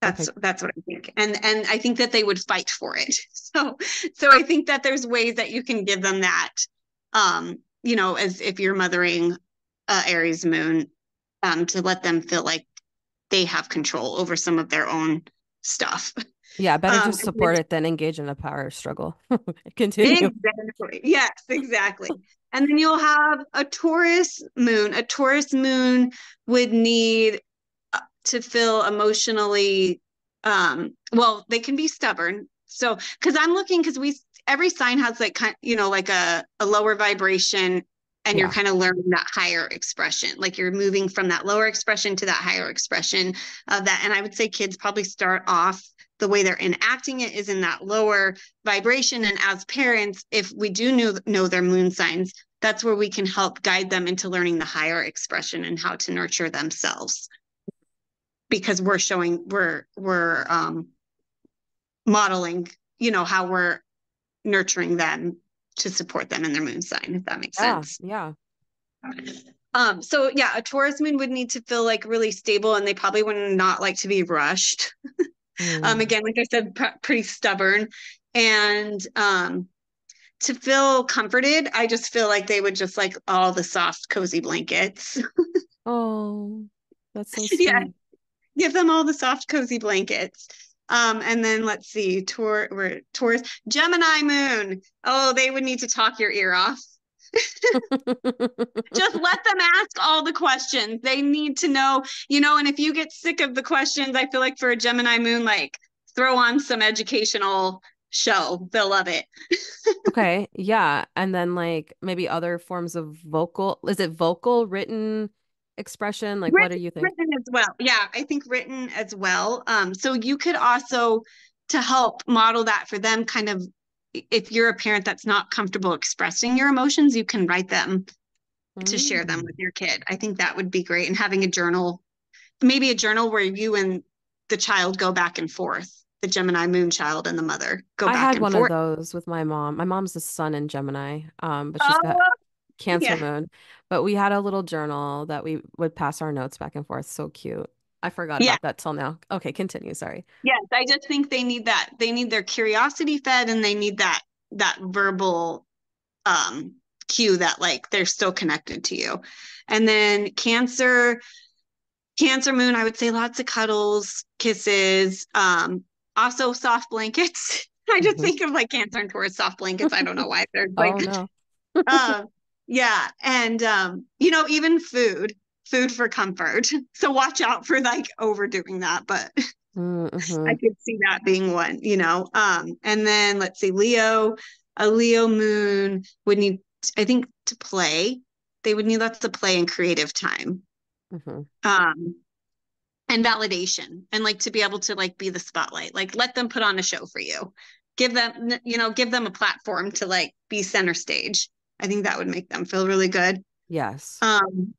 [SPEAKER 1] Okay.
[SPEAKER 2] That's what I think. And I think that they would fight for it. So I think that there's ways that you can give them that as if you're mothering Aries moon, to let them feel like they have control over some of their own stuff.
[SPEAKER 1] Yeah, better
[SPEAKER 2] Um
[SPEAKER 1] just support it than engage in a power struggle. Continue.
[SPEAKER 2] exactly. Yes, exactly. And then you'll have a Taurus moon. A Taurus moon would need to feel emotionally well, they can be stubborn. So because I'm looking, because we every sign has like like a lower vibration, and you're
[SPEAKER 1] Yeah.
[SPEAKER 2] kind of learning that higher expression, like you're moving from that lower expression to that higher expression of that. And I would say kids probably start off, the way they're enacting it is in that lower vibration. And as parents, if we do know their moon signs, that's where we can help guide them into learning the higher expression and how to nurture themselves, because we're modeling, how we're nurturing them to support them in their moon sign, if that makes
[SPEAKER 1] Yeah.
[SPEAKER 2] sense.
[SPEAKER 1] Yeah.
[SPEAKER 2] So yeah, a Taurus moon would need to feel like really stable, and they probably would not like to be rushed.
[SPEAKER 1] Mm.
[SPEAKER 2] Again, like I said, pretty stubborn. And to feel comforted, I just feel like they would just like all the soft, cozy blankets.
[SPEAKER 1] Oh, that's so
[SPEAKER 2] Yeah,
[SPEAKER 1] sweet.
[SPEAKER 2] give them all the soft, cozy blankets. And then let's see, Taurus, Gemini moon. Oh, they would need to talk your ear off. Just let them ask all the questions. They need to know, and if you get sick of the questions, I feel like for a Gemini moon, like throw on some educational show. They'll love it.
[SPEAKER 1] Okay, yeah. And then like maybe other forms of is it vocal, written expression? Like what do you think?
[SPEAKER 2] Written as well. Yeah, I think written as well. So you could also, to help model that for them, kind of, if you're a parent that's not comfortable expressing your emotions, you can write them to share them
[SPEAKER 1] Mm.
[SPEAKER 2] with your kid. I think that would be great. And having a journal, maybe a journal where you and the child go back and forth, the Gemini moon child and the mother go
[SPEAKER 1] I
[SPEAKER 2] back
[SPEAKER 1] had
[SPEAKER 2] and
[SPEAKER 1] one of
[SPEAKER 2] forth.
[SPEAKER 1] those with my mom. My mom's the sun in Gemini, but she's got
[SPEAKER 2] Oh,
[SPEAKER 1] Cancer
[SPEAKER 2] yeah.
[SPEAKER 1] moon. But we had a little journal that we would pass our notes back and forth. So cute. I forgot
[SPEAKER 2] Yeah.
[SPEAKER 1] about that till now. Okay, continue. Sorry.
[SPEAKER 2] Yes. I just think they need that. They need their curiosity fed, and they need that verbal um cue that like they're still connected to you. And then Cancer moon, I would say lots of cuddles, kisses, also soft blankets. I just
[SPEAKER 1] Mhm.
[SPEAKER 2] think of like Cancer and Taurus soft blankets. I don't know why. There's like
[SPEAKER 1] Oh no.
[SPEAKER 2] um Yeah. And even food for comfort. So watch out for like overdoing that, but I
[SPEAKER 1] Mm-hmm.
[SPEAKER 2] could see that being one. And then let's see, a Leo moon would need, I think, to play. They would need lots of play and creative time.
[SPEAKER 1] Mm-hmm.
[SPEAKER 2] Um, and validation and like to be able to like be the spotlight, like let them put on a show for you, give them a platform to like be center stage. I think that would make them feel really good.
[SPEAKER 1] Yes.
[SPEAKER 2] um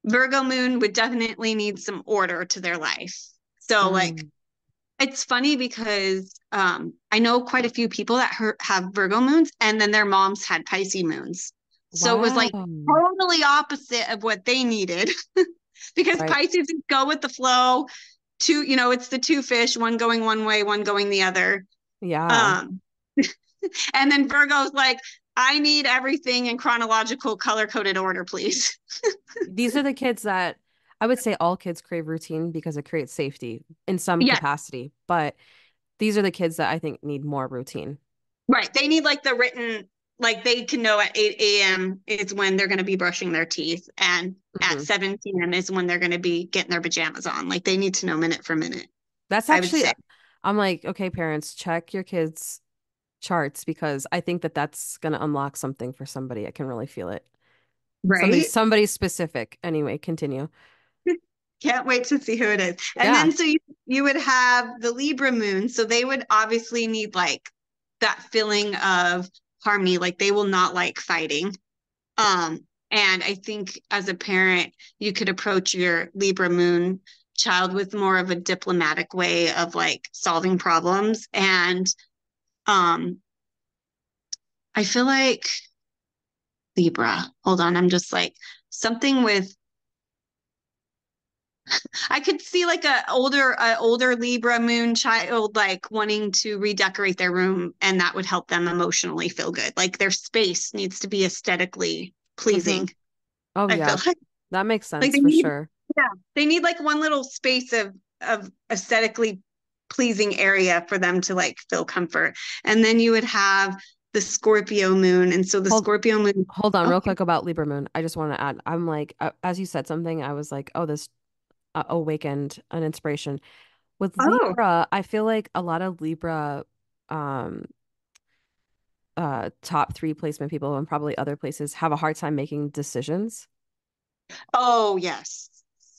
[SPEAKER 2] Virgo moon would definitely need some order to their life. So like
[SPEAKER 1] Mm.
[SPEAKER 2] it's funny because I know quite a few people that have Virgo moons and then their moms had Pisces moons, so it was
[SPEAKER 1] Wow.
[SPEAKER 2] like totally opposite of what they needed. Because
[SPEAKER 1] Right.
[SPEAKER 2] Pisces go with the flow. It's the two fish, one going one way, one going the other.
[SPEAKER 1] Yeah.
[SPEAKER 2] Um, and then Virgo's like, I need everything in chronological color coded order, please.
[SPEAKER 1] These are the kids that I would say all kids crave routine because it creates safety in some
[SPEAKER 2] Yes,
[SPEAKER 1] capacity. But these are the kids that I think need more routine.
[SPEAKER 2] right. They need like the written, like they can know at 8 a.m. is when they're going to be brushing their teeth, and at
[SPEAKER 1] Hmm.
[SPEAKER 2] 7 p.m. is when they're going to be getting their pajamas on. Like they need to know minute for minute,
[SPEAKER 1] That's
[SPEAKER 2] I would
[SPEAKER 1] actually,
[SPEAKER 2] say.
[SPEAKER 1] I'm like, okay, parents, check your kids' charts because I think that that's going to unlock something for somebody. I can really feel it.
[SPEAKER 2] Right.
[SPEAKER 1] Somebody specific. Anyway, continue.
[SPEAKER 2] Can't wait to see who it is. And
[SPEAKER 1] Yeah.
[SPEAKER 2] then so you would have the Libra moon. So they would obviously need like that feeling of harmony. Like they will not like fighting. And I think as a parent, you could approach your Libra moon child with more of a diplomatic way of like solving problems. And um, I feel like Libra, hold on, I'm just like something with I could see like a older Libra moon child like wanting to redecorate their room, and that would help them emotionally feel good. Like their space needs to be aesthetically
[SPEAKER 1] Hmm.
[SPEAKER 2] pleasing.
[SPEAKER 1] Oh,
[SPEAKER 2] I feel
[SPEAKER 1] yeah. That makes
[SPEAKER 2] like
[SPEAKER 1] sense for sure.
[SPEAKER 2] they need like one little space of aesthetically pleasing area for them to like feel comfort. And then you would have the Scorpio moon, and so the
[SPEAKER 1] Hold
[SPEAKER 2] Scorpio moon.
[SPEAKER 1] hold on
[SPEAKER 2] Oh,
[SPEAKER 1] real quick about Libra Moon. I just want to add, I'm like, as you said something, I was like, oh, this awakened an inspiration. With
[SPEAKER 2] oh,
[SPEAKER 1] Libra, I feel like a lot of Libra um top three placement people and probably other places have a hard time making decisions.
[SPEAKER 2] oh, yes,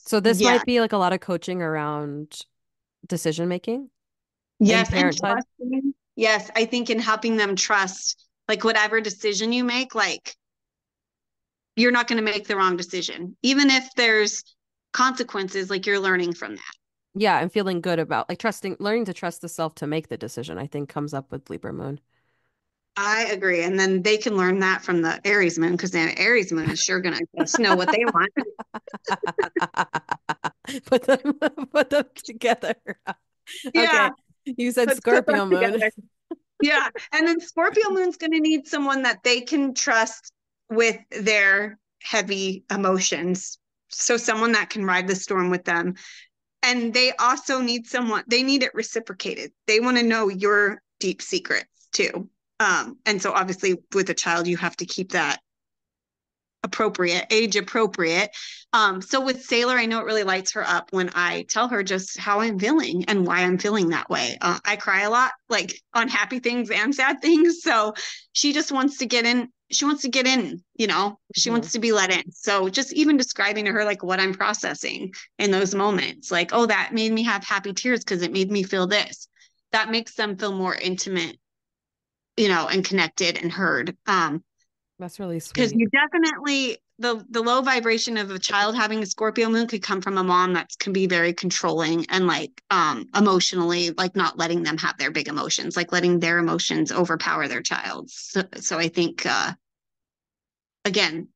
[SPEAKER 1] So this
[SPEAKER 2] yeah.
[SPEAKER 1] might be like a lot of coaching around decision making in
[SPEAKER 2] Yes, and
[SPEAKER 1] parenthood.
[SPEAKER 2] trusting. Yes, I think in helping them trust, like whatever decision you make, like you're not going to make the wrong decision, even if there's consequences. Like you're learning from that.
[SPEAKER 1] Yeah, and feeling good about like trusting, learning to trust the self to make the decision, I think comes up with Libra Moon.
[SPEAKER 2] I agree, and then they can learn that from the Aries moon because the Aries moon is sure going to just know what they want.
[SPEAKER 1] Put them put them together.
[SPEAKER 2] Yeah,
[SPEAKER 1] Okay. You said
[SPEAKER 2] let's put them
[SPEAKER 1] Scorpio moon.
[SPEAKER 2] together. Yeah, and then Scorpio moon's going to need someone that they can trust with their heavy emotions. So someone that can ride the storm with them. And they also need someone, they need it reciprocated. They want to know your deep secrets too. And so obviously with a child, you have to keep that age appropriate. So with Sailor, I know it really lights her up when I tell her just how I'm feeling and why I'm feeling that way. I cry a lot, like on happy things and sad things. So she just wants to get in. She wants to get in, she
[SPEAKER 1] Mhm.
[SPEAKER 2] wants to be let in. So just even describing to her like what I'm processing in those moments, like, oh, that made me have happy tears because it made me feel this. That makes them feel more intimate, and connected and heard.
[SPEAKER 1] That's really
[SPEAKER 2] Because
[SPEAKER 1] sweet.
[SPEAKER 2] you definitely the low vibration of a child having a Scorpio moon could come from a mom that can be very controlling and like emotionally like not letting them have their big emotions, like letting their emotions overpower their child. So I think again,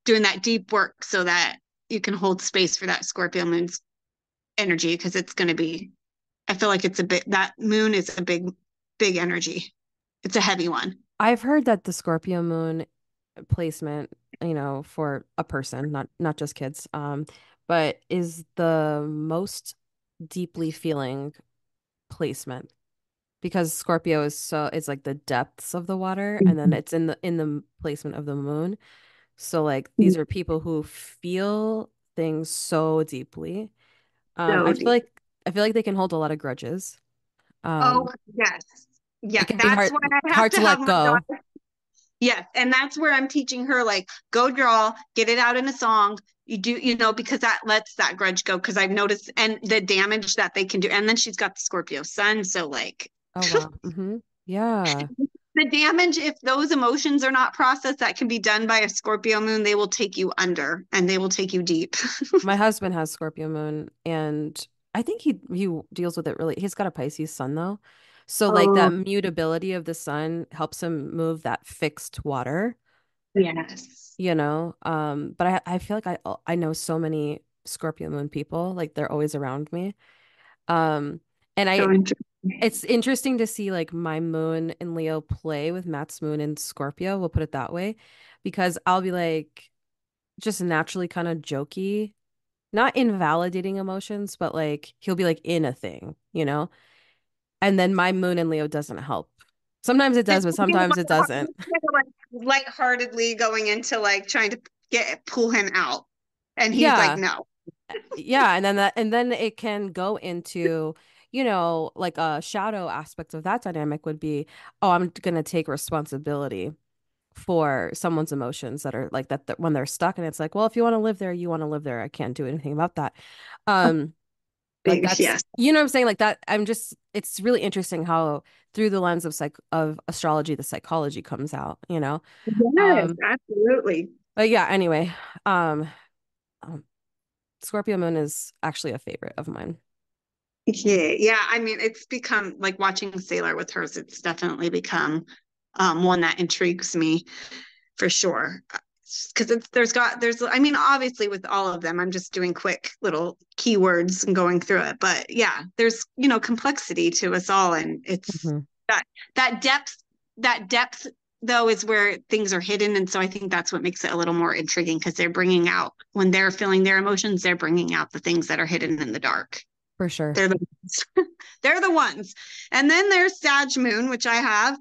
[SPEAKER 2] doing that deep work so that you can hold space for that Scorpio moon's energy, because it's going to be, I feel like it's a bit, that moon is a big energy. It's a heavy one.
[SPEAKER 1] I've heard that the Scorpio moon placement, for a person, not just kids, but is the most deeply feeling placement because Scorpio is so it's like the depths of the water and then it's in the placement of the moon. So like these are people who feel things so deeply.
[SPEAKER 2] So deep.
[SPEAKER 1] I feel like they can hold a lot of grudges.
[SPEAKER 2] Oh,
[SPEAKER 1] Um,
[SPEAKER 2] yes.
[SPEAKER 1] it
[SPEAKER 2] Yeah,
[SPEAKER 1] can be
[SPEAKER 2] that's why I have
[SPEAKER 1] hard
[SPEAKER 2] to
[SPEAKER 1] to
[SPEAKER 2] have
[SPEAKER 1] let
[SPEAKER 2] my
[SPEAKER 1] go.
[SPEAKER 2] daughter. Yes, and that's where I'm teaching her like go draw, get it out in a song. You do, because that lets that grudge go because I've noticed and the damage that they can do. And then she's got the Scorpio sun, so like
[SPEAKER 1] Oh wow. Yeah.
[SPEAKER 2] the damage if those emotions are not processed that can be done by a Scorpio moon, they will take you under and they will take you deep.
[SPEAKER 1] My husband has Scorpio moon and I think he deals with it really. He's got a Pisces sun though. So like that
[SPEAKER 2] Oh,
[SPEAKER 1] mutability of the sun helps him move that fixed water,
[SPEAKER 2] yes.
[SPEAKER 1] you know. But I feel like I know so many Scorpio moon people, like they're always around me. Um and
[SPEAKER 2] So interesting.
[SPEAKER 1] it's interesting to see like my moon in Leo play with Matt's moon in Scorpio, we'll put it that way, because I'll be like just naturally kind of jokey, not invalidating emotions, but like he'll be like in a thing, you know? And then my moon in Leo doesn't help. Sometimes it does,
[SPEAKER 2] It's
[SPEAKER 1] but sometimes it doesn't.
[SPEAKER 2] like lightheartedly going into like trying to pull him out. And he's like,
[SPEAKER 1] Yeah.
[SPEAKER 2] no.
[SPEAKER 1] Yeah, and then it can go into, like a shadow aspect of that dynamic would be, oh, I'm gonna take responsibility for someone's emotions that are like that when they're stuck, and it's like, well, if you want to live there, you want to live there. I can't do anything about that. Um, like
[SPEAKER 2] Big,
[SPEAKER 1] that's
[SPEAKER 2] yes.
[SPEAKER 1] you know what I'm saying? Like that I'm just it's really interesting how through the lens of astrology, the psychology comes out, you know?
[SPEAKER 2] Yes,
[SPEAKER 1] Um,
[SPEAKER 2] absolutely.
[SPEAKER 1] but yeah, anyway, um, um Scorpio moon is actually a favorite of mine.
[SPEAKER 2] Yeah, yeah. I mean, it's become like watching Sailor with hers, it's definitely become one that intrigues me for sure. Because I mean, obviously with all of them, I'm just doing quick little keywords and going through it. But yeah, there's, complexity to us all. And it's
[SPEAKER 1] Hmm.
[SPEAKER 2] that, that depth, that depth though is where things are hidden. And so I think that's what makes it a little more intriguing because they're bringing out, when they're feeling their emotions, they're bringing out the things that are hidden in the dark.
[SPEAKER 1] For sure.
[SPEAKER 2] They're the ones. They're the ones. And then there's Sag Moon, which I have.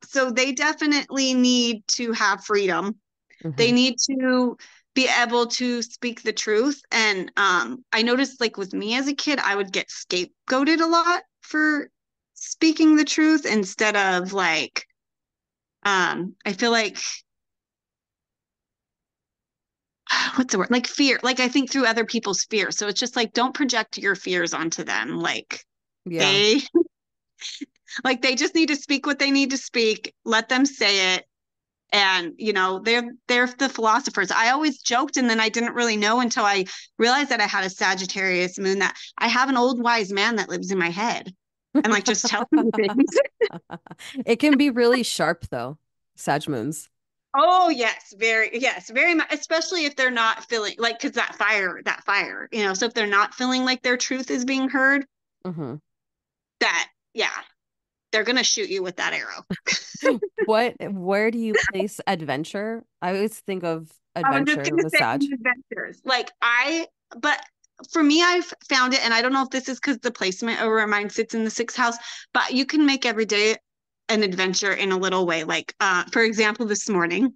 [SPEAKER 2] So they definitely need to have freedom.
[SPEAKER 1] Hmm.
[SPEAKER 2] They need to be able to speak the truth. And I noticed, like with me as a kid, I would get scapegoated a lot for speaking the truth instead of like, I feel like what's the word? Like fear. Like I think through other people's fear. So it's just like don't project your fears onto them.
[SPEAKER 1] Yeah.
[SPEAKER 2] They they just need to speak what they need to speak, let them say it. And they're the philosophers. I always joked and then I didn't really know until I realized that I had a Sagittarius moon, that I have an old wise man that lives in my head and like just telling me things.
[SPEAKER 1] It can be really sharp though, Sag moons.
[SPEAKER 2] Oh yes, very much, especially if they're not feeling like, because that fire, so if they're not feeling like their truth is being heard,
[SPEAKER 1] Hmm.
[SPEAKER 2] that yeah, they're gonna shoot you with that arrow.
[SPEAKER 1] Where do you place adventure? I always think of
[SPEAKER 2] I was just
[SPEAKER 1] adventure
[SPEAKER 2] gonna
[SPEAKER 1] with
[SPEAKER 2] say
[SPEAKER 1] Sag.
[SPEAKER 2] adventures. But for me, I've found it, and I don't know if this is because the placement over mine sits in the sixth house, but you can make every day an adventure in a little way. Like, for example, this morning,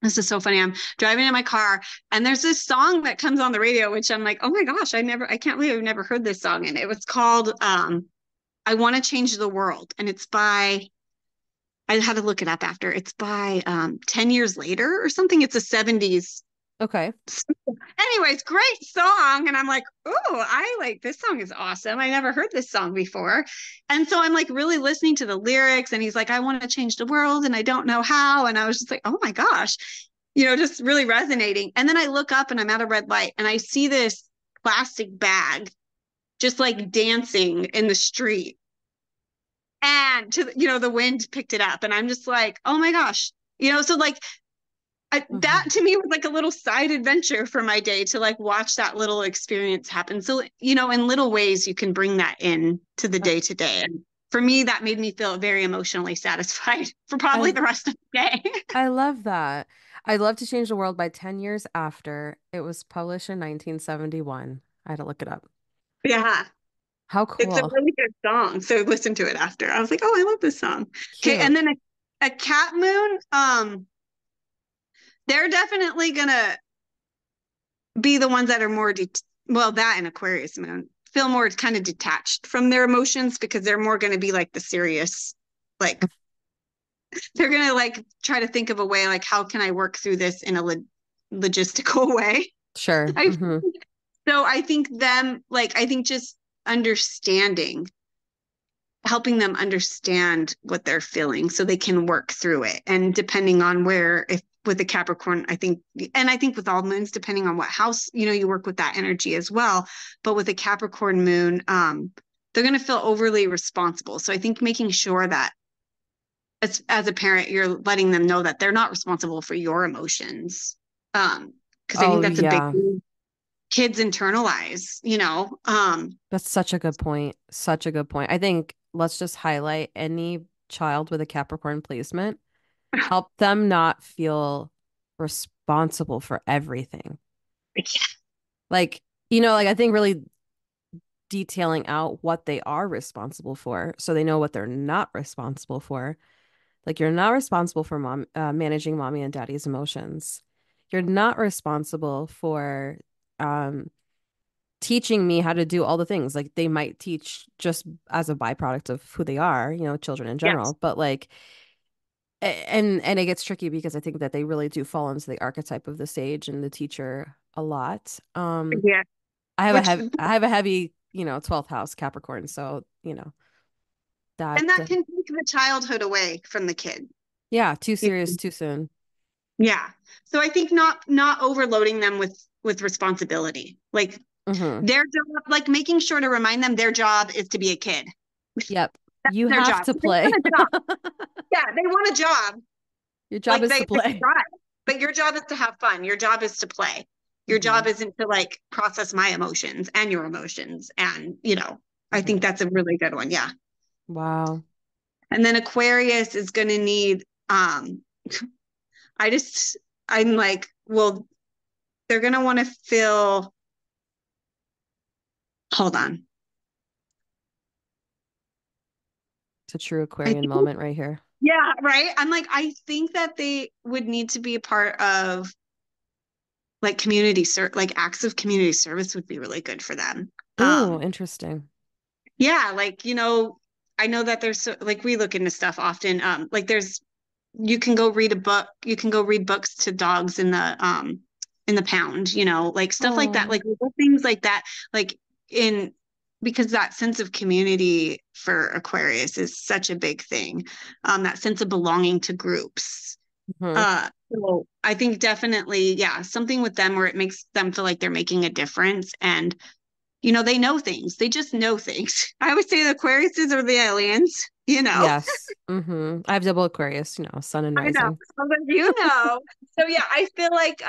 [SPEAKER 2] this is so funny. I'm driving in my car, and there's this song that comes on the radio, which I'm like, oh my gosh, I can't believe I've never heard this song. And it was called "I Want to Change the World," and it's by I had to look it up after. It's by 10 Years Later or something. It's a 70s.
[SPEAKER 1] Okay.
[SPEAKER 2] Anyways, great song. And I'm like, oh, I like this song is awesome. I never heard this song before. And so I'm like really listening to the lyrics. And he's like, I want to change the world and I don't know how. And I was just like, oh my gosh, just really resonating. And then I look up and I'm at a red light and I see this plastic bag just like dancing in the street. And the wind picked it up. And I'm just like, oh my gosh. So like that
[SPEAKER 1] Hmm.
[SPEAKER 2] to me was like a little side adventure for my day to like watch that little experience happen. So, in little ways, you can bring that in to the day to day. And for me, that made me feel very emotionally satisfied for probably
[SPEAKER 1] I
[SPEAKER 2] the rest of the day.
[SPEAKER 1] I love that. I'd love to change the world by 10 years after it was published in 1971. I had to look it up.
[SPEAKER 2] Yeah,
[SPEAKER 1] How
[SPEAKER 2] it's a
[SPEAKER 1] cool.
[SPEAKER 2] really good song. So listen to it after. I was like, oh, I love this song. Okay, and
[SPEAKER 1] Cute.
[SPEAKER 2] then a cat moon. they're definitely gonna be the ones that are more well, that and Aquarius moon feel more kind of detached from their emotions because they're more going to be like the serious, like they're going to like try to think of a way like how can I work through this in a logistical way.
[SPEAKER 1] Sure.
[SPEAKER 2] I
[SPEAKER 1] Hmm.
[SPEAKER 2] so I think them like I think just understanding, helping them understand what they're feeling so they can work through it. And depending on where, if with the Capricorn, I think, and I think with all moons, depending on what house, you work with that energy as well. But with a Capricorn moon, they're going to feel overly responsible. So I think making sure that as a parent, you're letting them know that they're not responsible for your emotions. Because I think
[SPEAKER 1] Oh,
[SPEAKER 2] that's a big
[SPEAKER 1] yeah.
[SPEAKER 2] thing kids internalize.
[SPEAKER 1] That's such a good point. Such a good point. I think let's just highlight any child with a Capricorn placement, help them not feel responsible for everything. Like, like I think really detailing out what they are responsible for so they know what they're not responsible for. Like, you're not responsible for managing mommy and daddy's emotions. You're not responsible for um, teaching me how to do all the things. Like, they might teach just as a byproduct of who they are, children in
[SPEAKER 2] Yes.
[SPEAKER 1] general. But like, and it gets tricky because I think that they really do fall into the archetype of the sage and the teacher a lot.
[SPEAKER 2] Yeah. Which
[SPEAKER 1] I have a heavy, 12th house Capricorn, so that
[SPEAKER 2] and that can take the childhood away from the kid.
[SPEAKER 1] yeah, too serious too soon.
[SPEAKER 2] Yeah. So I think not overloading them with responsibility. Like
[SPEAKER 1] Hmm.
[SPEAKER 2] their job, like making sure to remind them their job is to be a kid.
[SPEAKER 1] Yep.
[SPEAKER 2] That's
[SPEAKER 1] You
[SPEAKER 2] their
[SPEAKER 1] have
[SPEAKER 2] job.
[SPEAKER 1] to
[SPEAKER 2] They want
[SPEAKER 1] play.
[SPEAKER 2] a job. Yeah, they want a job.
[SPEAKER 1] Your job
[SPEAKER 2] Like
[SPEAKER 1] is to
[SPEAKER 2] they
[SPEAKER 1] play.
[SPEAKER 2] try. But your job is to have fun. Your job is to play. Your job
[SPEAKER 1] Hmm.
[SPEAKER 2] isn't to like process my emotions and your emotions. And I think
[SPEAKER 1] Hmm.
[SPEAKER 2] that's a really good one. Yeah.
[SPEAKER 1] Wow.
[SPEAKER 2] And then Aquarius is going to need I just I'm like, well, they're going to want to feel hold on.
[SPEAKER 1] It's a true
[SPEAKER 2] I
[SPEAKER 1] Aquarian
[SPEAKER 2] think,
[SPEAKER 1] moment right here.
[SPEAKER 2] yeah, right. I'm like, I think that they would need to be a part of like like acts of community service would be really good for them.
[SPEAKER 1] Oh, interesting.
[SPEAKER 2] Yeah, like, I know that there's like we look into stuff often. Like there's you can go read a book, you can go read books to dogs in the pound, like stuff like that,
[SPEAKER 1] Oh.
[SPEAKER 2] like little things like that, like in because that sense of community for Aquarius is such a big thing. That sense of belonging to groups.
[SPEAKER 1] Hmm.
[SPEAKER 2] So I think definitely, yeah, something with them where it makes them feel like they're making a difference and they know things. They just know things. I would say the Aquariuses are the aliens.
[SPEAKER 1] Yes. I have double Aquarius, sun and
[SPEAKER 2] I know.
[SPEAKER 1] rising.
[SPEAKER 2] So that you know. So yeah, I feel like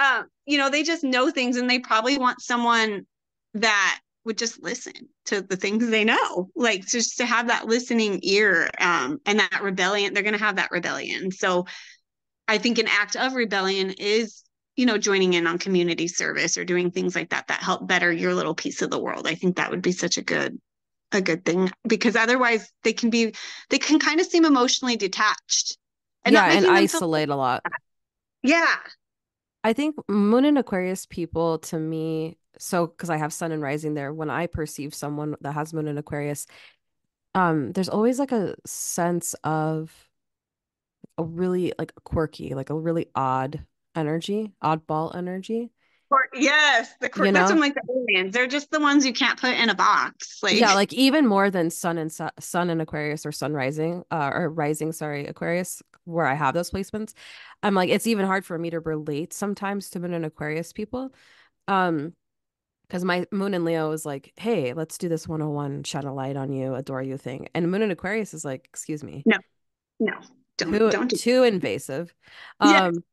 [SPEAKER 2] they just know things and they probably want someone that would just listen to the things they know. Like just to have that listening ear, and that rebellion, they're gonna have that rebellion. So I think an act of rebellion is, joining in on community service or doing things like that that help better your little piece of the world. I think that would be such a good thing because otherwise they can kind of seem emotionally detached and
[SPEAKER 1] Yeah,
[SPEAKER 2] not
[SPEAKER 1] and
[SPEAKER 2] making them feel
[SPEAKER 1] isolate a lot.
[SPEAKER 2] yeah.
[SPEAKER 1] I think Moon and Aquarius people to me, so because I have Sun and Rising there, when I perceive someone that has Moon and Aquarius, there's always like a sense of a really like quirky, like a really odd energy, oddball energy,
[SPEAKER 2] Or yes,
[SPEAKER 1] you
[SPEAKER 2] that's
[SPEAKER 1] know?
[SPEAKER 2] when like the aliens, they're just the ones you can't put in a box.
[SPEAKER 1] Yeah,
[SPEAKER 2] Like
[SPEAKER 1] like even more than Sun and Aquarius or Sun Rising, or Rising, sorry, Aquarius, where I have those placements. I'm like, it's even hard for me to relate sometimes to Moon and Aquarius people. Um, because my Moon and Leo is like, hey, let's do this 101, shine a light on you, adore you thing. And Moon and Aquarius is like, excuse me,
[SPEAKER 2] no, no, don't
[SPEAKER 1] too
[SPEAKER 2] don't do
[SPEAKER 1] too invasive.
[SPEAKER 2] yes.
[SPEAKER 1] Um,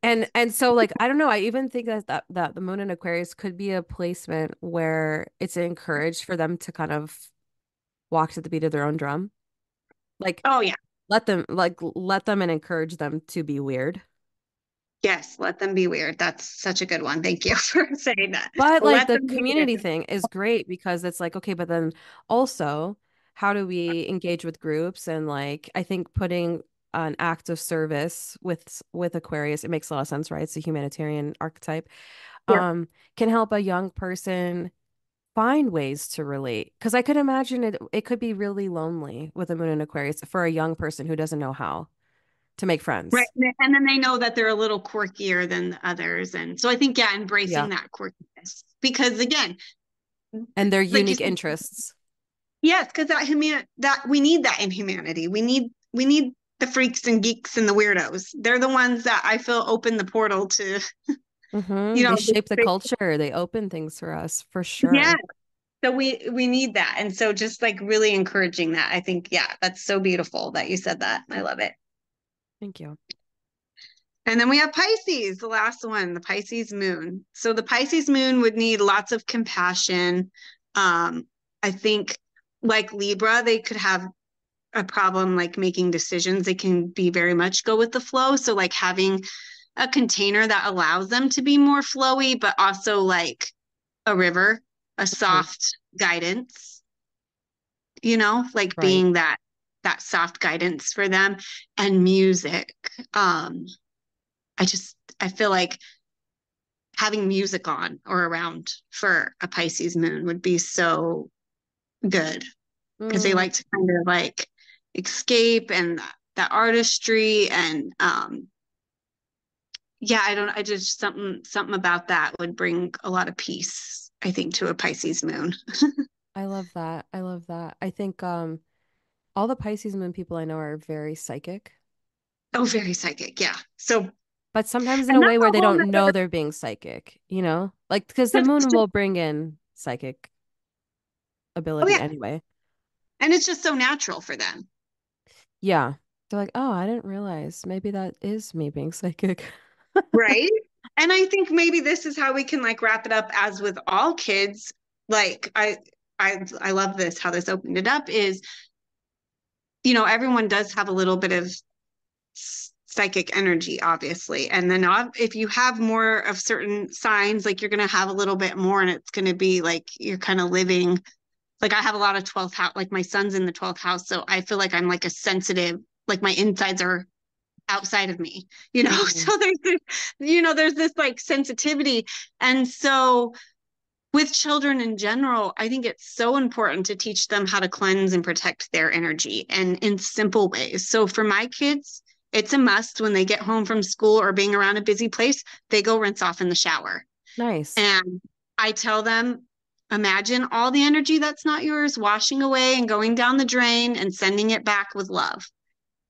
[SPEAKER 1] and so like I don't know, I even think that the Moon and Aquarius could be a placement where it's encouraged for them to kind of walk to the beat of their own drum. Like
[SPEAKER 2] Oh yeah.
[SPEAKER 1] let them and encourage them to be weird.
[SPEAKER 2] Yes, let them be weird. That's such a good one. Thank you for saying that.
[SPEAKER 1] But like
[SPEAKER 2] Let
[SPEAKER 1] the
[SPEAKER 2] them be
[SPEAKER 1] community
[SPEAKER 2] weird.
[SPEAKER 1] thing is great because it's like, okay, but then also how do we engage with groups and like I think putting an act of service with Aquarius. It makes a lot of sense, right? It's a humanitarian archetype.
[SPEAKER 2] Yeah.
[SPEAKER 1] Um, can help a young person find ways to relate. Because I could imagine it could be really lonely with a moon in Aquarius for a young person who doesn't know how to make
[SPEAKER 2] Right.
[SPEAKER 1] friends.
[SPEAKER 2] And then they know that they're a little quirkier than the others. And so I think, yeah,
[SPEAKER 1] Yeah.
[SPEAKER 2] embracing that quirkiness. Because again,
[SPEAKER 1] And their
[SPEAKER 2] like you
[SPEAKER 1] unique
[SPEAKER 2] said,
[SPEAKER 1] interests.
[SPEAKER 2] yes, because that we need that in humanity. We need the freaks and geeks and the weirdos. They're the ones that I feel open the portal to,
[SPEAKER 1] Hmm. They
[SPEAKER 2] the
[SPEAKER 1] shape the
[SPEAKER 2] space.
[SPEAKER 1] culture. They open things for us for
[SPEAKER 2] Yeah.
[SPEAKER 1] sure.
[SPEAKER 2] So we need that. And so just like really encouraging that. I think, yeah, that's so beautiful that you said that. I love it.
[SPEAKER 1] Thank you.
[SPEAKER 2] And then we have Pisces, the last one, the Pisces moon. So the Pisces moon would need lots of compassion. I think like Libra, they could have a problem like making decisions. They can be very much go with the flow. So like having a container that allows them to be more flowy, but also like a river, a
[SPEAKER 1] Mhm.
[SPEAKER 2] soft guidance, like
[SPEAKER 1] Right.
[SPEAKER 2] being that soft guidance for them. And music. Um, I feel like having music on or around for a Pisces moon would be so good because they
[SPEAKER 1] Mm,
[SPEAKER 2] like to kind of like escape and that artistry and yeah, I just something about that would bring a lot of peace, I think, to a Pisces moon.
[SPEAKER 1] I love that. I love that. I think all the Pisces moon people I know are very psychic,
[SPEAKER 2] Oh, very psychic, yeah. So,
[SPEAKER 1] but sometimes in
[SPEAKER 2] and
[SPEAKER 1] a
[SPEAKER 2] that's
[SPEAKER 1] way where
[SPEAKER 2] a
[SPEAKER 1] they
[SPEAKER 2] whole
[SPEAKER 1] don't know
[SPEAKER 2] nother,
[SPEAKER 1] they're being psychic, you know? Like because the
[SPEAKER 2] because it's
[SPEAKER 1] moon
[SPEAKER 2] just,
[SPEAKER 1] will bring in psychic
[SPEAKER 2] oh
[SPEAKER 1] ability
[SPEAKER 2] yeah,
[SPEAKER 1] anyway.
[SPEAKER 2] and it's just so natural for them.
[SPEAKER 1] Yeah. They're like, "Oh, I didn't realize. Maybe that is me being psychic."
[SPEAKER 2] Right. And I think maybe this is how we can like wrap it up as with all kids. Like I love this, how this opened it up is, everyone does have a little bit of psychic energy, obviously. And then if you have more of certain signs, like you're going to have a little bit more, and it's going to be like you're kind of living. Like I have a lot of 12th house, like my son's in the 12th house. So I feel like I'm like a sensitive, like my insides are outside of me,
[SPEAKER 1] Mhm.
[SPEAKER 2] so there's this like sensitivity. And so with children in general, I think it's so important to teach them how to cleanse and protect their energy and in simple ways. So for my kids, it's a must when they get home from school or being around a busy place, they go rinse off in the shower.
[SPEAKER 1] Nice.
[SPEAKER 2] And I tell them, imagine all the energy that's not yours washing away and going down the drain and sending it back with love.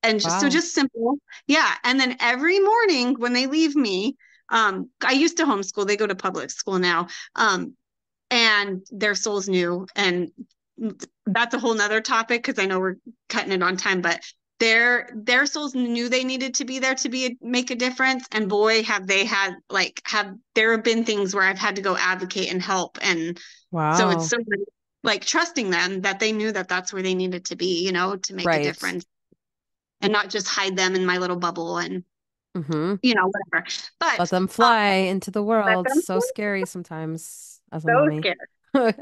[SPEAKER 2] And
[SPEAKER 1] Wow.
[SPEAKER 2] just simple. Yeah. And then every morning when they leave me, I used to homeschool, they go to public school now. And their soul's new. And that's a whole nother topic because I know we're cutting it on time, but their souls knew they needed to be there to make a difference. And boy, have they had have there have been things where I've had to go advocate and help. And so it's
[SPEAKER 1] Wow.
[SPEAKER 2] so like trusting them that they knew that that's where they needed to be, to make a
[SPEAKER 1] Right.
[SPEAKER 2] difference and not just hide them in my little bubble and
[SPEAKER 1] Mm-hmm.
[SPEAKER 2] whatever.
[SPEAKER 1] Let
[SPEAKER 2] But
[SPEAKER 1] them fly into the
[SPEAKER 2] let
[SPEAKER 1] world.
[SPEAKER 2] them
[SPEAKER 1] So scary sometimes as a
[SPEAKER 2] so
[SPEAKER 1] mommy.
[SPEAKER 2] scared.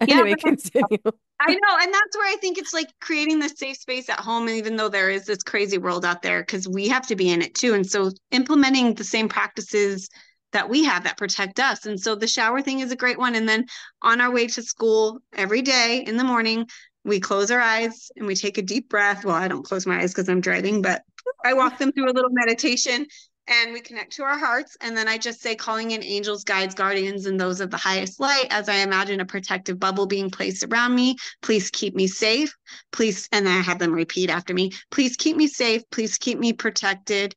[SPEAKER 2] Yeah,
[SPEAKER 1] Anyway,
[SPEAKER 2] but
[SPEAKER 1] continue.
[SPEAKER 2] I know. And that's where I think it's like creating this safe space at home. And even though there is this crazy world out there, because we have to be in it too. And so implementing the same practices that we have that protect us. And so the shower thing is a great one. And then on our way to school every day in the morning, we close our eyes and we take a deep breath. Well, I don't close my eyes because I'm driving, but I walk them through a little meditation and we connect to our hearts. And then I just say, calling in angels, guides, guardians, and those of the highest light, as I imagine a protective bubble being placed around me. Please keep me safe. Please. And then I have them repeat after me. Please keep me safe. Please keep me protected.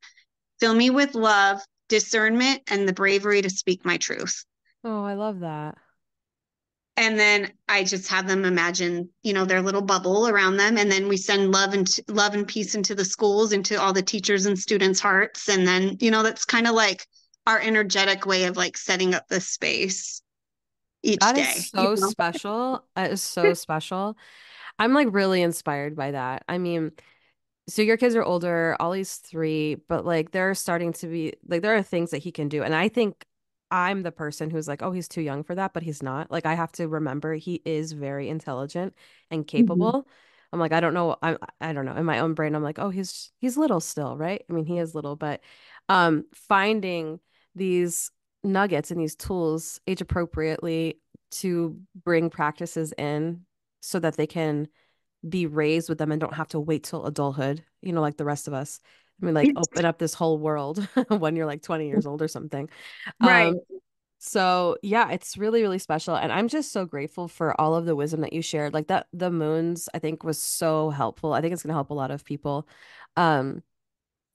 [SPEAKER 2] Fill me with love, discernment, and the bravery to speak my truth.
[SPEAKER 1] Oh, I love that.
[SPEAKER 2] And then I just have them imagine, their little bubble around them. And then we send love and peace into the schools, into all the teachers and students' hearts. And then, that's kind of like our energetic way of like setting up this space each
[SPEAKER 1] That is
[SPEAKER 2] day.
[SPEAKER 1] so special. That is so special. I'm like really inspired by that. I mean, so your kids are older, Ollie's 3, but like there are starting to be like there are things that he can do. And I think I'm the person who's like, oh, he's too young for that, but he's not. Like I have to remember he is very intelligent and
[SPEAKER 2] Mhm.
[SPEAKER 1] capable. I'm like, I don't know. I don't know. In my own brain, I'm like, oh, he's little still, right? I mean, he is little, but finding these nuggets and these tools age appropriately to bring practices in so that they can be raised with them and don't have to wait till adulthood, like the rest of us. I mean, like open up this whole world when you're like 20 years old or something.
[SPEAKER 2] Right.
[SPEAKER 1] So yeah, it's really, really special. And I'm just so grateful for all of the wisdom that you shared. Like that, the moons, I think was so helpful. I think it's going to help a lot of people. Um,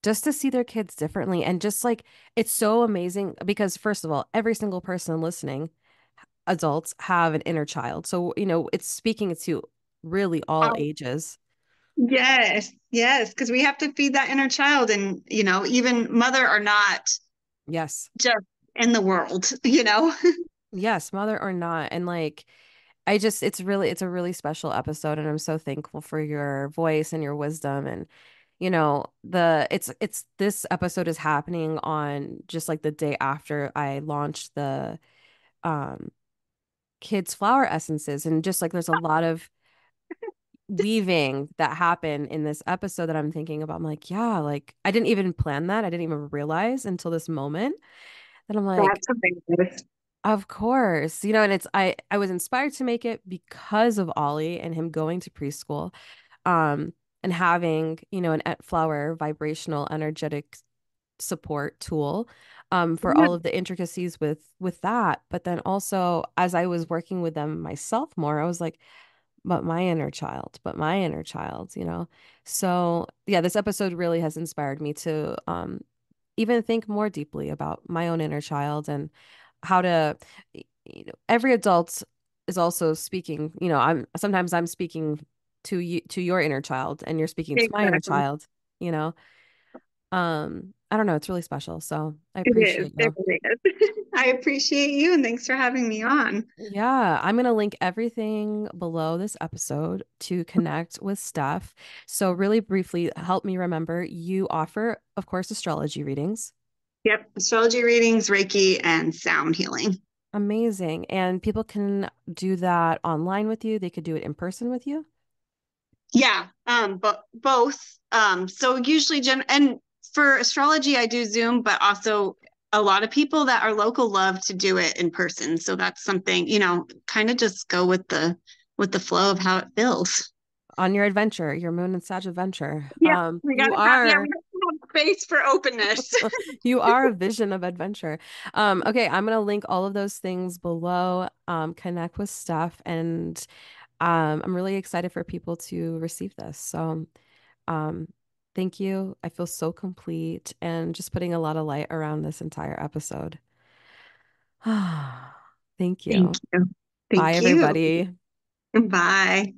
[SPEAKER 1] just to see their kids differently. And just like, it's so amazing because first of all, every single person listening, adults have an inner child. So, it's speaking to really all
[SPEAKER 2] Oh,
[SPEAKER 1] ages.
[SPEAKER 2] yes, yes, because we have to feed that inner child, and even mother or not,
[SPEAKER 1] Yes.
[SPEAKER 2] just in the world.
[SPEAKER 1] Yes, mother or not. And like, it's a really special episode, and I'm so thankful for your voice and your wisdom. And this episode is happening on just like the day after I launched the um kids flower essences, and just like there's a lot of weaving that happened in this episode that I'm thinking about. I'm like, yeah, like I didn't even plan that. I didn't even realize until this moment that I'm like,
[SPEAKER 2] That's amazing.
[SPEAKER 1] of course, and I was inspired to make it because of Ollie and him going to preschool, um, and having, an flower vibrational energetic support tool, for
[SPEAKER 2] Yeah,
[SPEAKER 1] all of the intricacies with that. But then also as I was working with them myself more, I was like, but my inner child. So yeah, this episode really has inspired me to even think more deeply about my own inner child and how to, every adult is also speaking, I'm speaking to you, to your inner child, and you're speaking to my inner
[SPEAKER 2] exactly.
[SPEAKER 1] child, you know. I don't know, it's really special. So I
[SPEAKER 2] It is.
[SPEAKER 1] appreciate
[SPEAKER 2] It
[SPEAKER 1] you.
[SPEAKER 2] really is. I appreciate you, and thanks for having me on.
[SPEAKER 1] Yeah, I'm going to link everything below this episode to connect with Steph. So, really briefly, help me remember you offer, of course, astrology readings.
[SPEAKER 2] Yep. Astrology readings, Reiki, and sound healing.
[SPEAKER 1] Amazing. And people can do that online with you, they could do it in person with you.
[SPEAKER 2] Yeah, but both. So usually, and for astrology, I do Zoom, but also a lot of people that are local love to do it in person. So that's something, kind of just go with the flow of how it feels.
[SPEAKER 1] On your adventure, your moon and Sag adventure.
[SPEAKER 2] Yeah, we
[SPEAKER 1] You
[SPEAKER 2] gotta have yeah, we
[SPEAKER 1] are
[SPEAKER 2] gotta have space for openness.
[SPEAKER 1] you are a vision of adventure. Okay, I'm gonna link all of those things below. Connect with Steph, and I'm really excited for people to receive this. So, um, thank you. I feel so complete and just putting a lot of light around this entire episode. Thank
[SPEAKER 2] Thank
[SPEAKER 1] you.
[SPEAKER 2] you.
[SPEAKER 1] Bye,
[SPEAKER 2] Thank you.
[SPEAKER 1] everybody.
[SPEAKER 2] Bye.